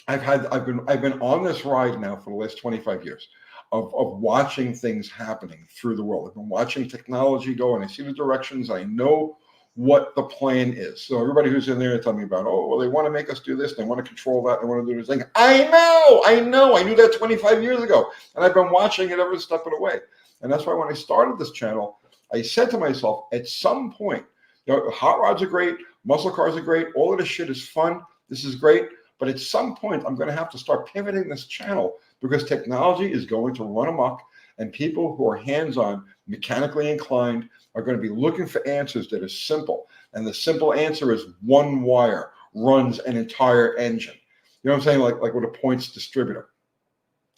I've been on this ride now for the last 25 years of watching things happening through the world. I've been watching technology go, and I see the directions. I know what the plan is. So everybody who's in there telling me about, oh, well, they want to make us do this, they want to control that, they want to do this thing. I knew that 25 years ago, and I've been watching it every step of the way. And that's why when I started this channel, I said to myself, at some point, you know, hot rods are great, muscle cars are great, all of this shit is fun, this is great, but at some point, I'm going to have to start pivoting this channel because technology is going to run amok, And people who are hands-on, mechanically inclined, are going to be looking for answers that are simple. And the simple answer is one wire runs an entire engine. You know what I'm saying? Like with a points distributor.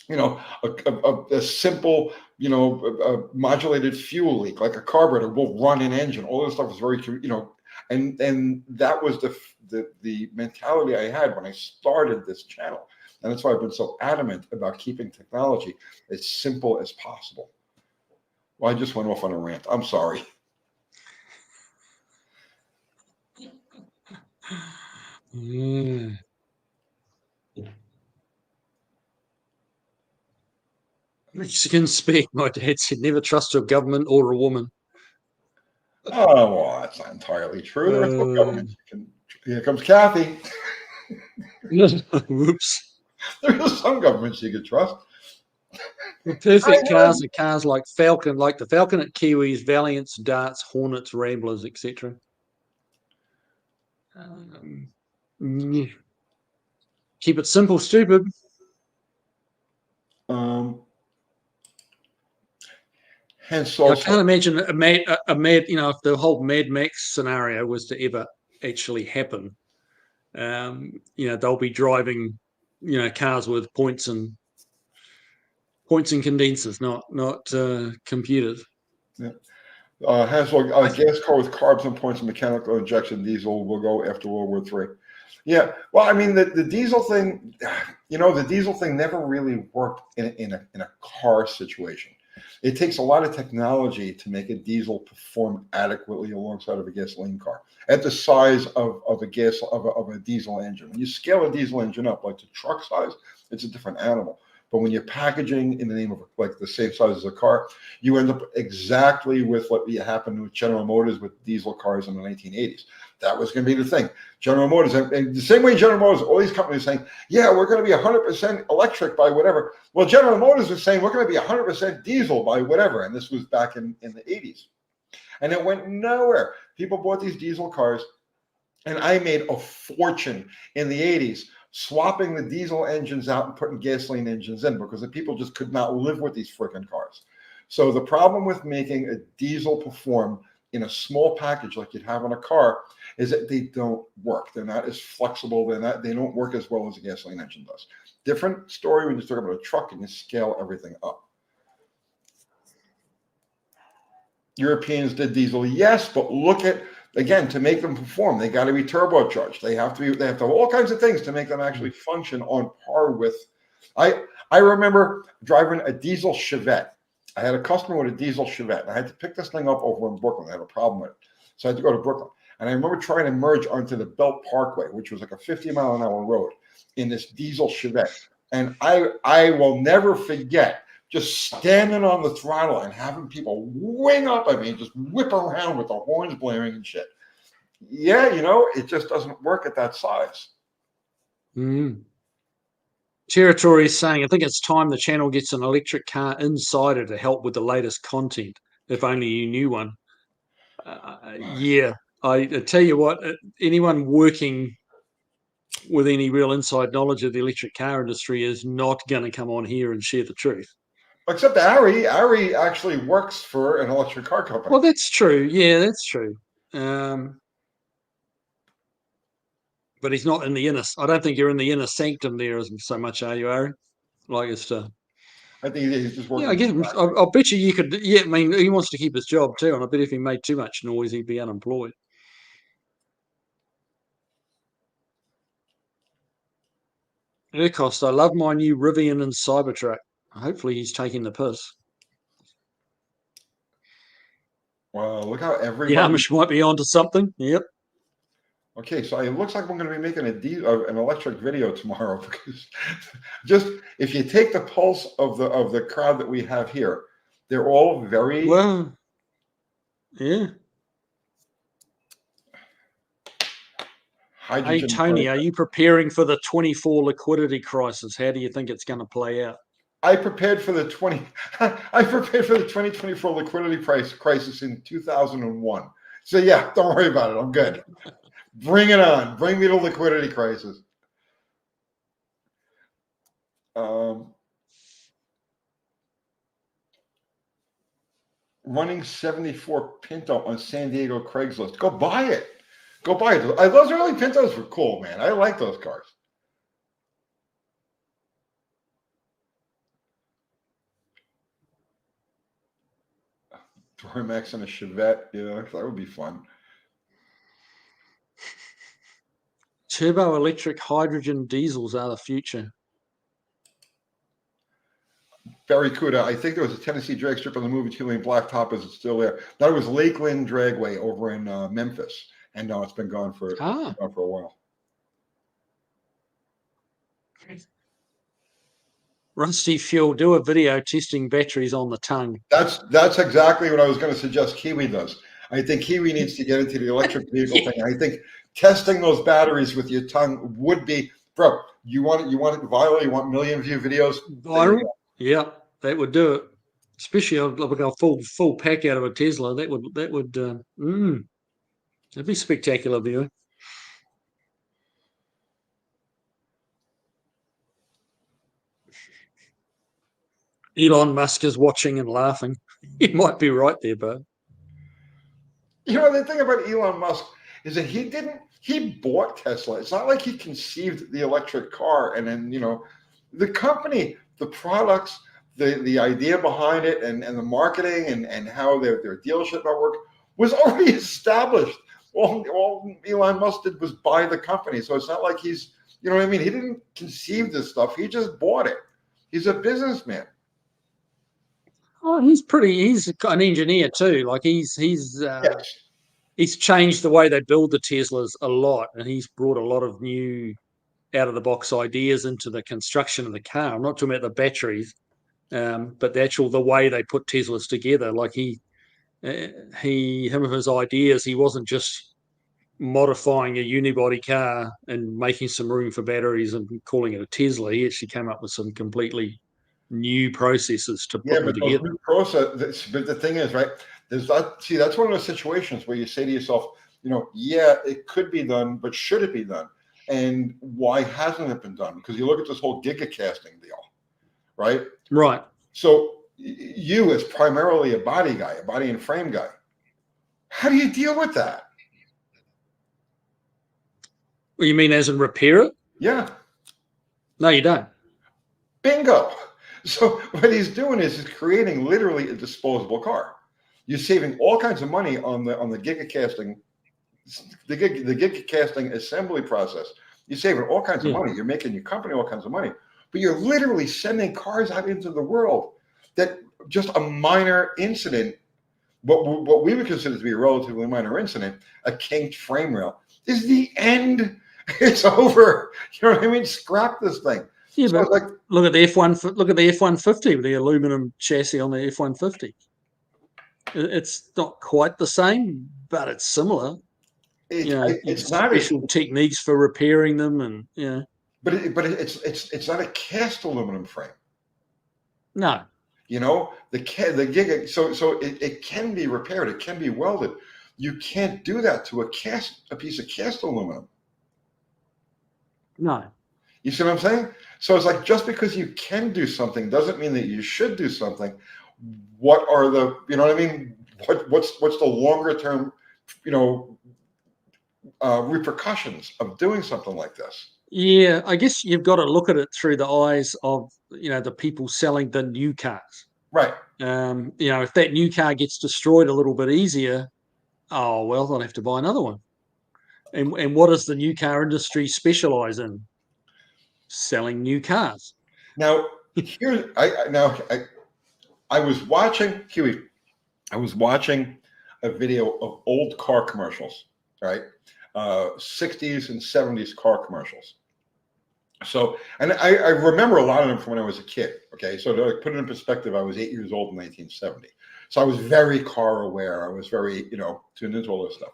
A simple, a modulated fuel leak, like a carburetor, will run an engine. All this stuff is very, and that was the mentality I had when I started this channel. And that's why I've been so adamant about keeping technology as simple as possible. Well, I just went off on a rant. I'm sorry. Mexican speak. My dad said, never trust your government or a woman. Oh, well, that's not entirely true. There are some governments. Here comes Kathy. Whoops. There are some governments you can trust. The perfect cars are cars like Falcon, like the Falcon at Kiwis, Valiants, Darts, Hornets, Ramblers, etc. Yeah. Keep it simple, stupid. Hence also, I can't imagine a mad, if the whole Mad Max scenario was to ever actually happen. They'll be driving, cars with points and condensers, not computers. Yeah. Hence, a gas car with carbs and points and mechanical injection diesel will go after World War III. Yeah, well, I mean, the diesel thing, the diesel thing never really worked in a car situation. It takes a lot of technology to make a diesel perform adequately alongside of a gasoline car at the size of a diesel engine. When you scale a diesel engine up, like the truck size, it's a different animal. But when you're packaging in the name of like the same size as a car, you end up exactly with what happened with General Motors with diesel cars in the 1980s. That was going to be the thing. General Motors, and the same way General Motors, all these companies saying, yeah, we're going to be 100% electric by whatever. Well, General Motors was saying we're going to be 100% diesel by whatever. And this was back in the 80s. And it went nowhere. People bought these diesel cars, and I made a fortune in the 80s swapping the diesel engines out and putting gasoline engines in because the people just could not live with these freaking cars. So the problem with making a diesel perform in a small package like you'd have on a car is that they don't work. They're not as flexible. They don't work as well as a gasoline engine does. Different story when you talk about a truck and you scale everything up. Europeans did diesel, yes, but look at, again, to make them perform, they got to be turbocharged. They have to have all kinds of things to make them actually function on par with. I remember driving a diesel Chevette. I had a customer with a diesel Chevette, and I had to pick this thing up over in Brooklyn. I had a problem with it, so I had to go to Brooklyn. And I remember trying to merge onto the Belt Parkway, which was like a 50-mile-an-hour road, in this diesel Chevette. And I will never forget just standing on the throttle and having people wing up at me, just whip around with the horns blaring and shit. Yeah, it just doesn't work at that size. Territory is saying, I think it's time the channel gets an electric car insider to help with the latest content. If only you knew one. Yeah, I tell you what, anyone working with any real inside knowledge of the electric car industry is not going to come on here and share the truth. Except Ari actually works for an electric car company. Well, that's true. Yeah, that's true. But he's not in the inner. I don't think you're in the inner sanctum there so much, are you, Ari? Like it's to. I think he's just working. Yeah, I guess. I'll bet you could. Yeah, I mean, he wants to keep his job too, and I bet if he made too much noise, he'd be unemployed. Urkost, I love my new Rivian and Cybertruck. Hopefully, he's taking the piss. Well, look how everybody. Yamish might be onto something. Yep. Okay, so it looks like we're going to be making an electric video tomorrow because just if you take the pulse of the crowd that we have here, they're all very well. Yeah. Hey Tony, are you preparing for the 24 liquidity crisis? How do you think it's going to play out? I prepared for the 2024 liquidity crisis in 2001. So yeah, don't worry about it. I'm good. Bring it on. Bring me the liquidity crisis. running 74 Pinto on San Diego Craigslist. Go buy it. Go buy it. Those early Pintos were cool, man. I like those cars. Max and a Chevette, that would be fun. Turbo electric hydrogen diesels are the future. Barracuda, I think there was a Tennessee drag strip on the movie 2 Lane Blacktop. Is it still there? That was Lakeland Dragway over in Memphis, and now it's been gone for a while. Rusty Fuel, do a video testing batteries on the tongue. That's exactly what I was going to suggest Kiwi does. I think Kiwi needs to get into the electric vehicle thing. I think testing those batteries with your tongue would be, bro, you want it viral, you want million view videos? Viral? Yeah, that would do it. Especially like a full pack out of a Tesla. That'd be spectacular viewing. Elon Musk is watching and laughing. He might be right there, bud. The thing about Elon Musk is that he bought Tesla. It's not like he conceived the electric car and then, the company, the products, the idea behind it and the marketing and how their dealership network was already established. All Elon Musk did was buy the company. So it's not like he's, He didn't conceive this stuff. He just bought it. He's a businessman. Oh, he's an engineer too. Like he's changed the way they build the Teslas a lot, and he's brought a lot of new out of the box ideas into the construction of the car. I'm not talking about the batteries, but the way they put Teslas together. Like him of his ideas, he wasn't just modifying a unibody car and making some room for batteries and calling it a Tesla. He actually came up with some completely new processes to put them together. But the thing is, right? That's one of those situations where you say to yourself, it could be done, but should it be done? And why hasn't it been done? Because you look at this whole gigacasting deal, right? Right. So you, as primarily a body and frame guy, how do you deal with that? Well, you mean as in repair it? Yeah. No, you don't. Bingo. So what he's doing is he's creating literally a disposable car. You're saving all kinds of money on the gigacasting, the gigacasting assembly process. You're saving all kinds of money. You're making your company all kinds of money, but you're literally sending cars out into the world that just a minor incident, what we would consider to be a relatively minor incident, a kinked frame rail, is the end. It's over. You know what I mean? Scrap this thing. Yeah, so but look at the F1. Look at the F-150 with the aluminum chassis on the F-150. It's not quite the same, but it's similar. It's not special techniques for repairing them, and But it's not a cast aluminum frame. No. The Giga. So it can be repaired. It can be welded. You can't do that to a piece of cast aluminum. No. You see what I'm saying? So it's like, just because you can do something doesn't mean that you should do something. What are the, what's the longer term, repercussions of doing something like this? Yeah, I guess you've got to look at it through the eyes of, the people selling the new cars. Right. If that new car gets destroyed a little bit easier, oh, well, they'll have to buy another one. And what does the new car industry specialize in? Selling new cars. Now, I was watching Huey. I was watching a video of old car commercials, right? 60s and 70s car commercials. So, and I remember a lot of them from when I was a kid. Okay, so to put it in perspective, I was 8 years old in 1970. So I was very car aware. I was very, tuned into all this stuff.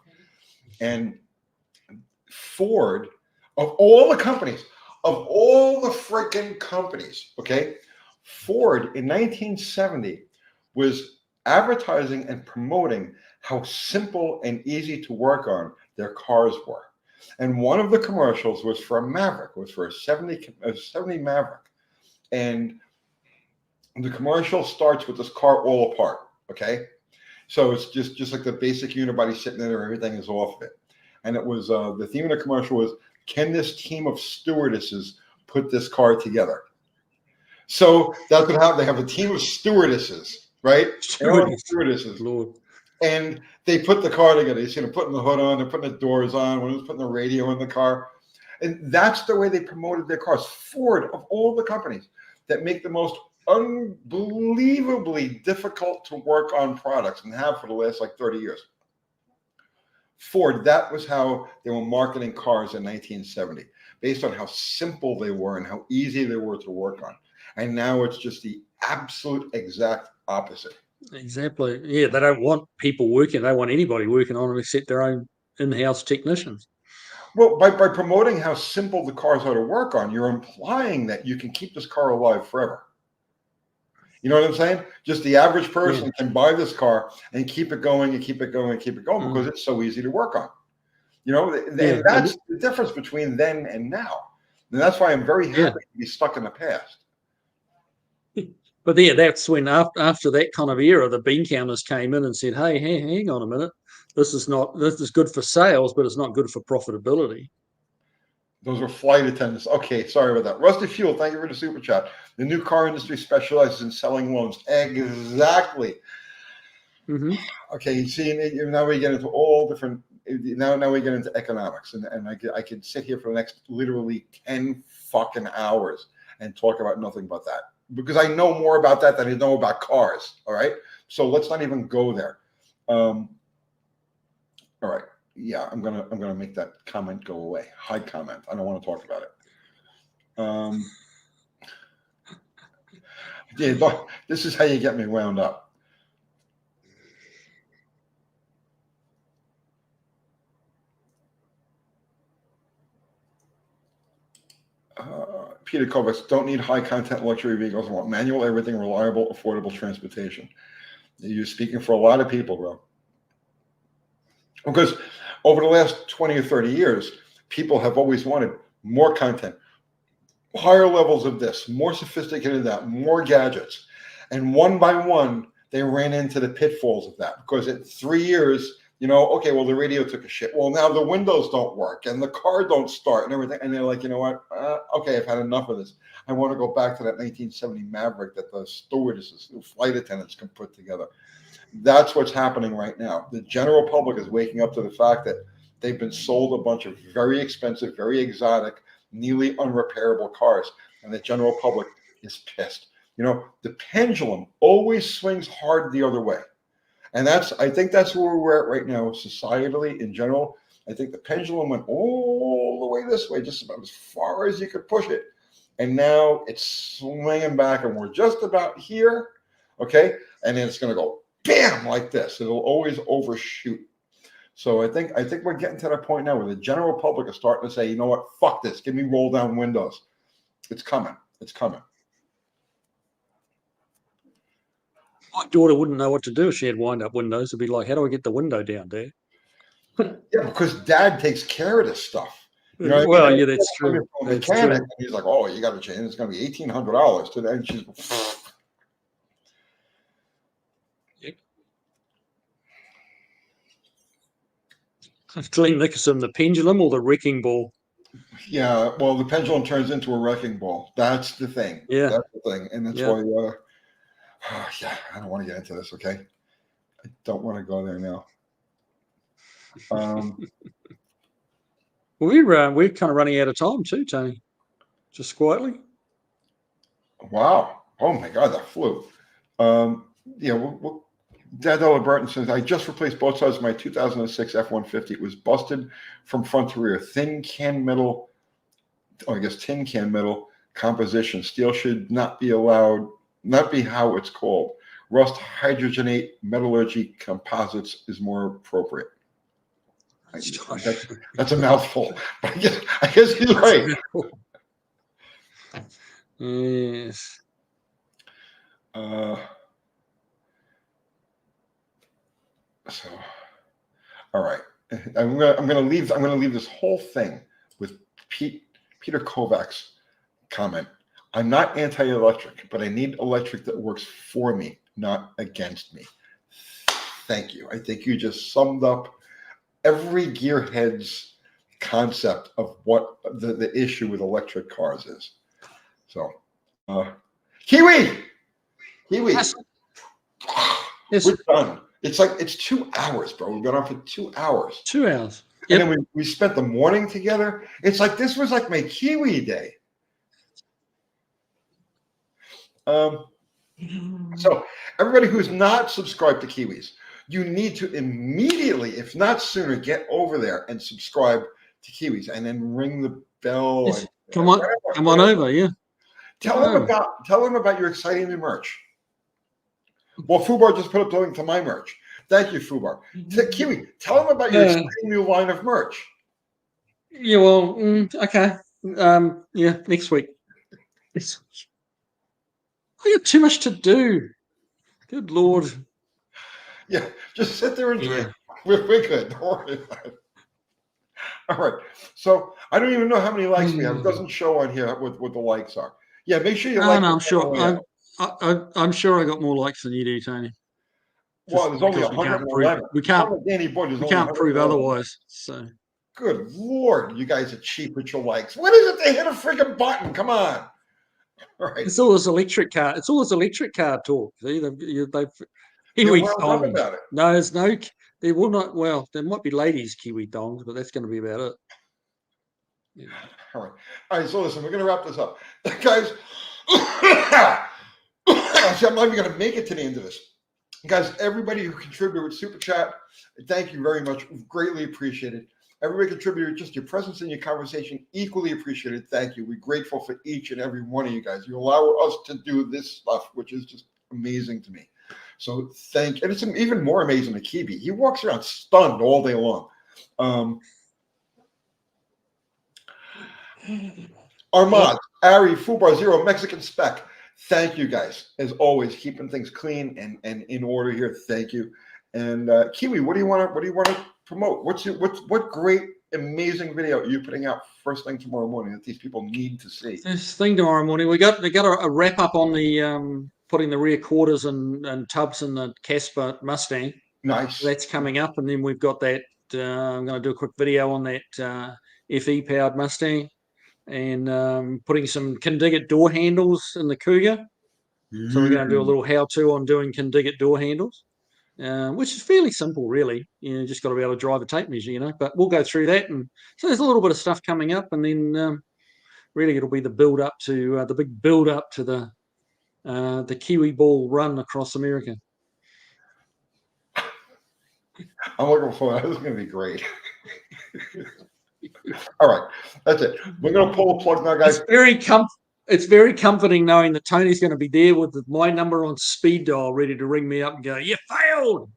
And Ford, of all the companies, of all the freaking companies, okay, Ford in 1970 was advertising and promoting how simple and easy to work on their cars were. And one of the commercials was for a Maverick, was for a 70 Maverick. And the commercial starts with this car all apart, okay? So it's just like the basic unibody sitting there, everything is off of it. And it was the theme of the commercial was, can this team of stewardesses put this car together? So that's what happened. They have a team of stewardesses, right? Stewardesses. Lord. And they put the car together. You see them putting the hood on, they're putting the doors on, one was putting the radio in the car. And that's the way they promoted their cars. Ford, of all the companies that make the most unbelievably difficult to work on products and have for the last like 30 years. Ford, that was how they were marketing cars in 1970, based on how simple they were and how easy they were to work on. And now it's just the absolute exact opposite. Exactly. Yeah, they don't want people working. They don't want anybody working on them except their own in-house technicians. Well, by promoting how simple the cars are to work on, you're implying that you can keep this car alive forever. You know what I'm saying? Just the average person can buy this car and keep it going and keep it going and keep it going because it's so easy to work on. You know, and that's the difference between then and now. And that's why I'm very happy to be stuck in the past. But yeah, that's when after that kind of era, the bean counters came in and said, hey, hang on a minute. This is good for sales, but it's not good for profitability. Those were flight attendants. Okay, sorry about that. Rusty Fuel, thank you for the super chat. The new car industry specializes in selling loans. Exactly. Mm-hmm. Okay, you see, now we get into all different. Now we get into economics, and I could sit here for the next literally 10 fucking hours and talk about nothing but that, because I know more about that than I know about cars. All right, so let's not even go there. All right, yeah, I'm gonna make that comment go away. High comment. I don't want to talk about it. Yeah, this is how you get me wound up. Peter Kovacs, don't need high content luxury vehicles. I want manual everything, reliable, affordable transportation. You're speaking for a lot of people, bro. Because over the last 20 or 30 years, people have always wanted more content, higher levels of this, more sophisticated that, more gadgets. And one by one, they ran into the pitfalls of that. Because in 3 years, you know, okay, well, the radio took a shit. Well, now the windows don't work and the car don't start and everything. And they're like, you know what? Okay, I've had enough of this. I want to go back to that 1970 Maverick that the stewardesses, the flight attendants can put together. That's what's happening right now. The general public is waking up to the fact that they've been sold a bunch of very expensive, very exotic, nearly unrepairable cars. And the general public is pissed. You know, the pendulum always swings hard the other way. And I think that's where we're at right now, societally in general. I think the pendulum went all the way this way, just about as far as you could push it. And now it's swinging back and we're just about here. Okay. And then it's going to go bam like this. It'll always overshoot. So I think we're getting to that point now where the general public is starting to say, you know what, fuck this. Give me roll down windows. It's coming. It's coming. My daughter wouldn't know what to do if she had wind-up windows. It'd be like, how do I get the window down, Dad? Yeah, because Dad takes care of this stuff. You know well, I mean? Yeah, that's true. That's mechanic, true. And he's like, oh, you got to change. It's going to be $1,800 today. And she's Glenn Nicholson, the pendulum or the wrecking ball? Yeah, well, the pendulum turns into a wrecking ball. That's the thing. Yeah, that's the thing, and that's why. Yeah, I don't want to get into this. Okay, I don't want to go there now. We're kind of running out of time too, Tony. Just quietly. Wow! Oh my God, that flew. Yeah, Dad Burton says, I just replaced both sides of my 2006 F-150. It was busted from front to rear. Tin can metal composition. Steel should not be allowed, not be how it's called. Rust hydrogenate metallurgy composites is more appropriate. That's a mouthful. But I guess he's right. Yes. So, all right, I'm gonna leave this whole thing with Peter Kovacs' comment. I'm not anti-electric, but I need electric that works for me, not against me. thank you. I think you just summed up every gearhead's concept of what the issue with electric cars is. So, Kiwi, Yes. Yes. we're done. It's 2 hours, bro. We've been on for 2 hours. 2 hours. And Yep. then we spent the morning together. It's like this was like my Kiwi day. So everybody who's not subscribed to Kiwis, you need to immediately, if not sooner, get over there and subscribe to Kiwis, and then ring the bell. Yes. And, Come on over. Yeah. Tell them about your exciting new merch. Well, Fubar just put up the link to my merch. Thank you, Fubar. Kiwi, tell them about your exciting new line of merch. Yeah. Well. Okay. Yeah. Next week. I got too much to do. Good Lord. Yeah, just sit there and drink. Yeah. We're good. Don't worry about it. All right. So I don't even know how many likes we have. It doesn't show on here what the likes are. Yeah, make sure you like. No, I'm sure. I'm sure I got more likes than you do, Tony. Well, there's only because we can't 111. We can't. Danny Boy, there's We only can't prove 111. otherwise. So. Good Lord, you guys are cheap with your likes. What is it? They hit a freaking button. Come on. All right. It's all this electric car. It's all this electric car talk. See, they've You're Kiwi wound up thongs. about it. No, there's no. There will not. Well, there might be ladies Kiwi thongs, but that's going to be about it. Yeah. All right. All right. So listen, we're going to wrap this up, guys. Actually, I'm not even going to make it to the end of this. Guys, everybody who contributed with Super Chat, thank you very much. We've greatly appreciated. Everybody contributed, just your presence and your conversation, equally appreciated. Thank you. We're grateful for each and every one of you guys. You allow us to do this stuff, which is just amazing to me. So and it's even more amazing to Kiwi. He walks around stunned all day long. Armand, Ari, Fubar Zero, Mexican Spec. Thank you guys, as always, keeping things clean and in order here. Thank you. And Kiwi, what do you want to promote? What great, amazing video are you putting out first thing tomorrow morning that these people need to see? First thing tomorrow morning, we got a wrap up on the putting the rear quarters and tubs in the Casper Mustang. Nice. That's coming up, and then we've got that. I'm going to do a quick video on that FE powered Mustang. And putting some Can-Dig-It door handles in the Cougar. So we're going to do a little how-to on doing Can-Dig-It door handles, which is fairly simple, really. You just got to be able to drive a tape measure, But we'll go through that, and so there's a little bit of stuff coming up, and then really it'll be the build-up to the big build-up to the Kiwi Ball run across America. I'm looking forward. This is going to be great. All right, that's it. We're going to pull the plug now, guys. It's very comforting knowing that Tony's going to be there with my number on speed dial, ready to ring me up and go, "You failed."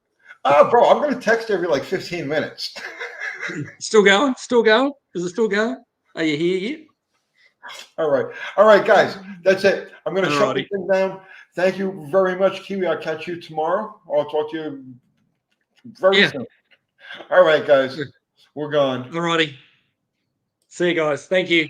Oh, bro, I'm going to text every like 15 minutes. Still going? Still going? Is it still going? Are you here yet? All right, guys. That's it. I'm going to shut this thing down. Thank you very much, Kiwi. I'll catch you tomorrow. I'll talk to you very soon. All right, guys. We're gone. All righty. See you guys. Thank you.